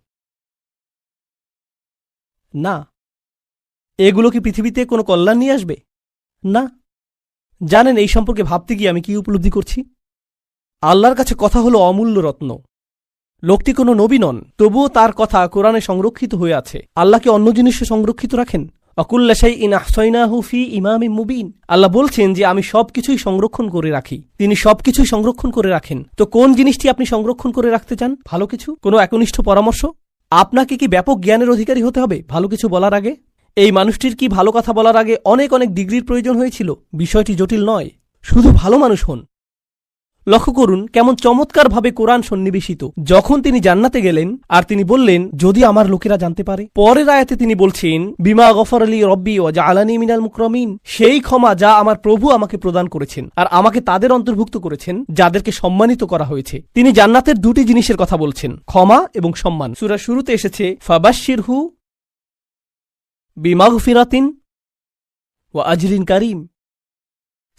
না। এগুলো কি পৃথিবীতে কোনো কল্যাণ নিয়ে আসবে? না। জানেন এই সম্পর্কে ভাবতে গিয়ে আমি কি উপলব্ধি করছি? আল্লাহর কাছে কথা হলো অমূল্য রত্ন। লোকটি কোনো নবী নন, তবুও তার কথা কোরআনে সংরক্ষিত হয়ে আছে। আল্লাহকে অন্য জিনিসে সংরক্ষিত রাখেন? অকুল্লা শাইইন আহসাইনাহু ফি ইমামিম মুবিন। আল্লাহ বলছেন যে আমি সবকিছুই সংরক্ষণ করে রাখি। তিনি সবকিছুই সংরক্ষণ করে রাখেন। তো কোন জিনিসটি আপনি সংরক্ষণ করে রাখতে চান? ভালো কিছু? কোনো একনিষ্ঠ পরামর্শ? আপনাকে কি ব্যাপক জ্ঞানের অধিকারী হতে হবে ভালো কিছু বলার আগে? এই মানুষটির কি ভালো কথা বলার আগে অনেক অনেক ডিগ্রির প্রয়োজন হয়েছিল? বিষয়টি জটিল নয়, শুধু ভালো মানুষ হন। লক্ষ্য করুন কেমন চমৎকারভাবে কোরআন সন্নিবেশিত। যখন তিনি জান্নাতে গেলেন আর তিনি বললেন যদি আমার লোকেরা জানতে পারে, পরের আয়াতে তিনি বলছেন বিমা গফর আলী রব্বি ও জাআলানী মিনাল মুকরামিন, সেই ক্ষমা যা আমার প্রভু আমাকে প্রদান করেছেন আর আমাকে তাদের অন্তর্ভুক্ত করেছেন যাদেরকে সম্মানিত করা হয়েছে। তিনি জান্নাতের দুটি জিনিসের কথা বলছেন, ক্ষমা এবং সম্মান। সূরার শুরুতে এসেছে ফাবাশশিরহু বিমাগফিরাতিন ওয়া আজরিন কারীম।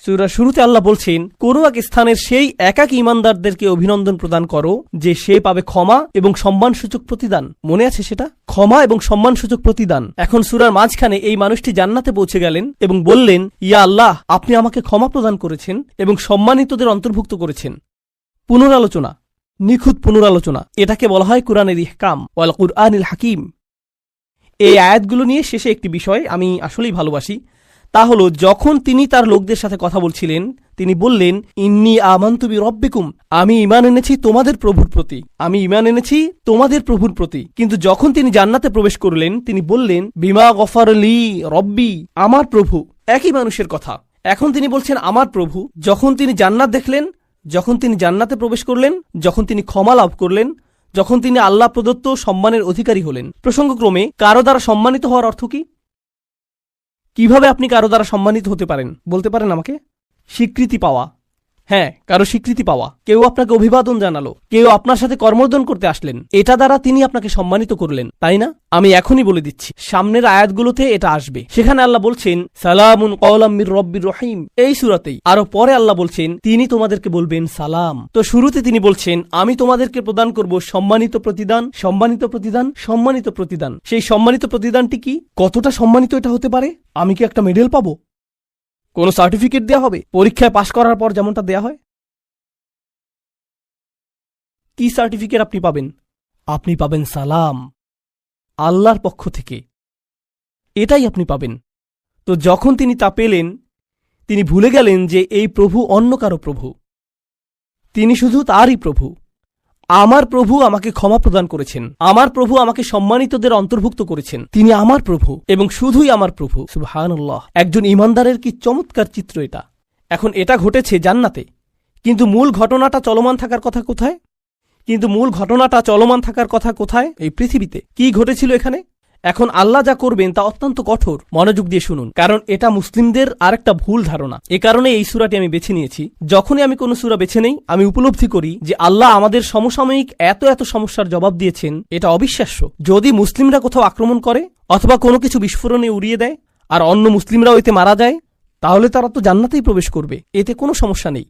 সূরার শুরুতে আল্লাহ বলছেন কোন এক স্থানের সেই একাকী ঈমানদারদেরকে অভিনন্দন প্রদান করো যে সে পাবে ক্ষমা এবং সম্মানসূচক প্রতিদান। মনে আছে সেটা? ক্ষমা এবং সম্মানসূচক প্রতিদান। এখন সূরার মাঝখানে এই মানুষটি জান্নাতে পৌঁছে গেলেন এবং বললেন ইয়া আল্লাহ, আপনি আমাকে ক্ষমা প্রদান করেছেন এবং সম্মানিতদের অন্তর্ভুক্ত করেছেন। পুনরালোচনা, নিখুঁত পুনরালোচনা, এটাকে বলা হয় কুরআনের ইহকাম ওয়াল কুরআনিল হাকিম। এই আয়াতগুলো নিয়ে শেষে একটি বিষয় আমি আসলেই ভালোবাসি, তা হলো যখন তিনি তার লোকদের সাথে কথা বলছিলেন তিনি বললেন ইন্নী আমানতু বিরব্বিকুম, আমি ঈমান এনেছি তোমাদের প্রভুর প্রতি, আমি ঈমান এনেছি তোমাদের প্রভুর প্রতি। কিন্তু যখন তিনি জান্নাতে প্রবেশ করলেন তিনি বললেন বিমা গফর লি রব্বি, আমার প্রভু। একই মানুষের কথা। এখন তিনি বলছেন আমার প্রভু। যখন তিনি জান্নাত দেখলেন, যখন তিনি জান্নাতে প্রবেশ করলেন, যখন তিনি ক্ষমা লাভ করলেন, যখন তিনি আল্লাহ প্রদত্ত সম্মানের অধিকারী হলেন। প্রসঙ্গক্রমে কারো দ্বারা সম্মানিত হওয়ার অর্থ কি? কিভাবে আপনি কারো দ্বারা সম্মানিত হতে পারেন বলতে পারেন আমাকে? স্বীকৃতি পাওয়া। হ্যাঁ, কারো স্বীকৃতি পাওয়া। কেউ আপনাকে অভিবাদন জানালো, কেউ আপনার সাথে কর্মর্দন করতে আসলেন, এটা দ্বারা তিনি আপনাকে সম্মানিত করলেন, তাই না? আমি এখনই বলে দিচ্ছি, সামনের আয়াতগুলোতে এটা আসবে। সেখানে আল্লাহ বলছেন সালামুন কওলাম মির রব্বির রহিম, এই সূরাতেই। আরো পরে আল্লাহ বলছেন তিনি তোমাদেরকে বলবেন সালাম। তো শুরুতে তিনি বলছেন আমি তোমাদেরকে প্রদান করব সম্মানিত প্রতিদান, সম্মানিত প্রতিদান, সম্মানিত প্রতিদান। সেই সম্মানিত প্রতিদানটি কি? কতটা সম্মানিত এটা হতে পারে? আমি কি একটা মেডেল পাবো? কোন সার্টিফিকেট দেয়া হবে পরীক্ষায় পাশ করার পর যেমনটা দেয়া হয়? কি সার্টিফিকেট আপনি পাবেন? আপনি পাবেন সালাম, আল্লাহর পক্ষ থেকে। এটাই আপনি পাবেন। তো যখন তিনি তা পেলেন তিনি ভুলে গেলেন যে এই প্রভু অন্য কারো প্রভু, তিনি শুধু তারই প্রভু। আমার প্রভু আমাকে ক্ষমা প্রদান করেছেন, আমার প্রভু আমাকে সম্মানিতদের অন্তর্ভুক্ত করেছেন, তিনি আমার প্রভু এবং শুধুই আমার প্রভু। সুবহানাল্লাহ। একজন ঈমানদারের কি চমৎকার চিত্র এটা। এখন এটা ঘটেছে জান্নাতে, কিন্তু মূল ঘটনাটা চলমান থাকার কথা কোথায়? এই পৃথিবীতে। কি ঘটেছিল এখানে? এখন আল্লাহ যা করবেন তা অত্যন্ত কঠোর। মনোযোগ দিয়ে শুনুন, কারণ এটা মুসলিমদের আরেকটা ভুল ধারণা। এ কারণে এই সূরাটি আমি বেছে নিয়েছি। যখনই আমি কোনো সূরা বেছে নেই আমি উপলব্ধি করি যে আল্লাহ আমাদের সমসাময়িক এত এত সমস্যার জবাব দিয়েছেন, এটা অবিশ্বাস্য। যদি মুসলিমরা কোথাও আক্রমণ করে অথবা কোনো কিছু বিস্ফোরণে উড়িয়ে দেয় আর অন্য মুসলিমরাও এতে মারা যায়, তাহলে তারা তো জান্নাতেই প্রবেশ করবে, এতে কোনো সমস্যা নেই।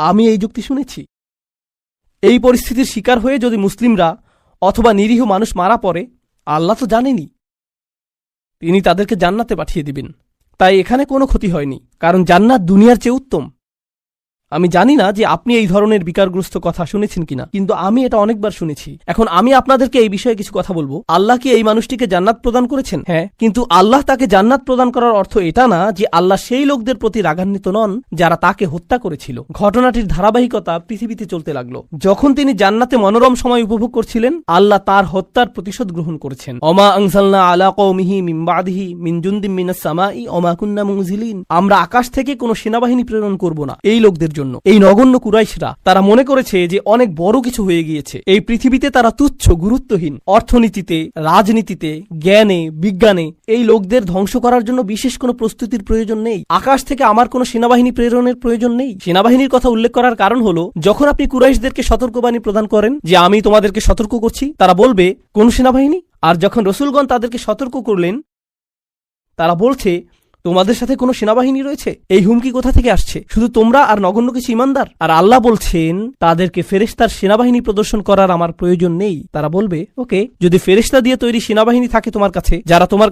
আমি এই যুক্তি শুনেছি। এই পরিস্থিতির শিকার হয়ে যদি মুসলিমরা অথবা নিরীহ মানুষ মারা পড়ে, আল্লাহ তো জানেনই, তিনি তাদেরকে জান্নাতে পাঠিয়ে দিবেন। তাই এখানে কোনো ক্ষতি হয়নি, কারণ জান্নাত দুনিয়ার চেয়ে উত্তম। আমি জানি না যে আপনি এই ধরনের বিকারগ্রস্ত কথা শুনেছেন কিনা, কিন্তু আমি এটা অনেকবার শুনেছি। এখন আমি আপনাদেরকে এই বিষয়ে কিছু কথা বলবো। আল্লাহ কি এই মানুষটিকে জান্নাত প্রদান করেছেন? হ্যাঁ, কিন্তু আল্লাহ তাকে জান্নাত প্রদান করার অর্থ এটা না যে আল্লাহ সেই লোকদের প্রতি রাগান্বিত নন যারা তাকে হত্যা করেছিল। ঘটনাটির ধারাবাহিকতা পৃথিবীতে চলতে লাগলো। যখন তিনি জান্নাতে মনোরম সময় উপভোগ করছিলেন, আল্লাহ তার হত্যার প্রতিশোধ গ্রহণ করেছেন। অমা আনজালনা আলা কওমিহি মিন বাদিহি মিন জুনদিম মিনাস সামাই অমা কুন্না মুনজিলিন। আমরা আকাশ থেকে কোনো সেনাবাহিনী প্রেরণ করব না এই লোকদের জন্য। এই নগণ্য কুরাইশরা তারা মনে করেছে যে অনেক বড় কিছু হয়ে গিয়েছে। এই পৃথিবীতে তারা তুচ্ছ, গুরুত্বহীন। অর্থনীতিতে, রাজনীতিতে, জ্ঞানে, বিজ্ঞানে এই লোকদের ধ্বংস করার জন্য বিশেষ কোনো প্রস্তুতির প্রয়োজন নেই। আকাশ থেকে আমার কোনো সেনাবাহিনী প্রেরণের প্রয়োজন নেই। সেনাবাহিনীর কথা উল্লেখ করার কারণ হলো, যখন আপনি কুরাইশদেরকে সতর্কবাণী প্রদান করেন যে আমি তোমাদেরকে সতর্ক করছি, তারা বলবে কোন সেনাবাহিনী? আর যখন রসুলগণ তাদেরকে সতর্ক করলেন, তারা বলছে তোমাদের সাথে কোনো সেনাবাহিনী রয়েছে। এই হুমকি কোথা থেকে আসছে? শুধু তোমরা আর নগণ্য কিছু ইমানদার। আর আল্লাহ বলছেন তাদেরকে ফেরেশতার সেনাবাহিনী প্রদর্শন করার আমার প্রয়োজন নেই। তারা বলবে ওকে, যদি ফেরেশতা দিয়ে তৈরি সেনাবাহিনী থাকে তোমার কাছে, যারা তোমার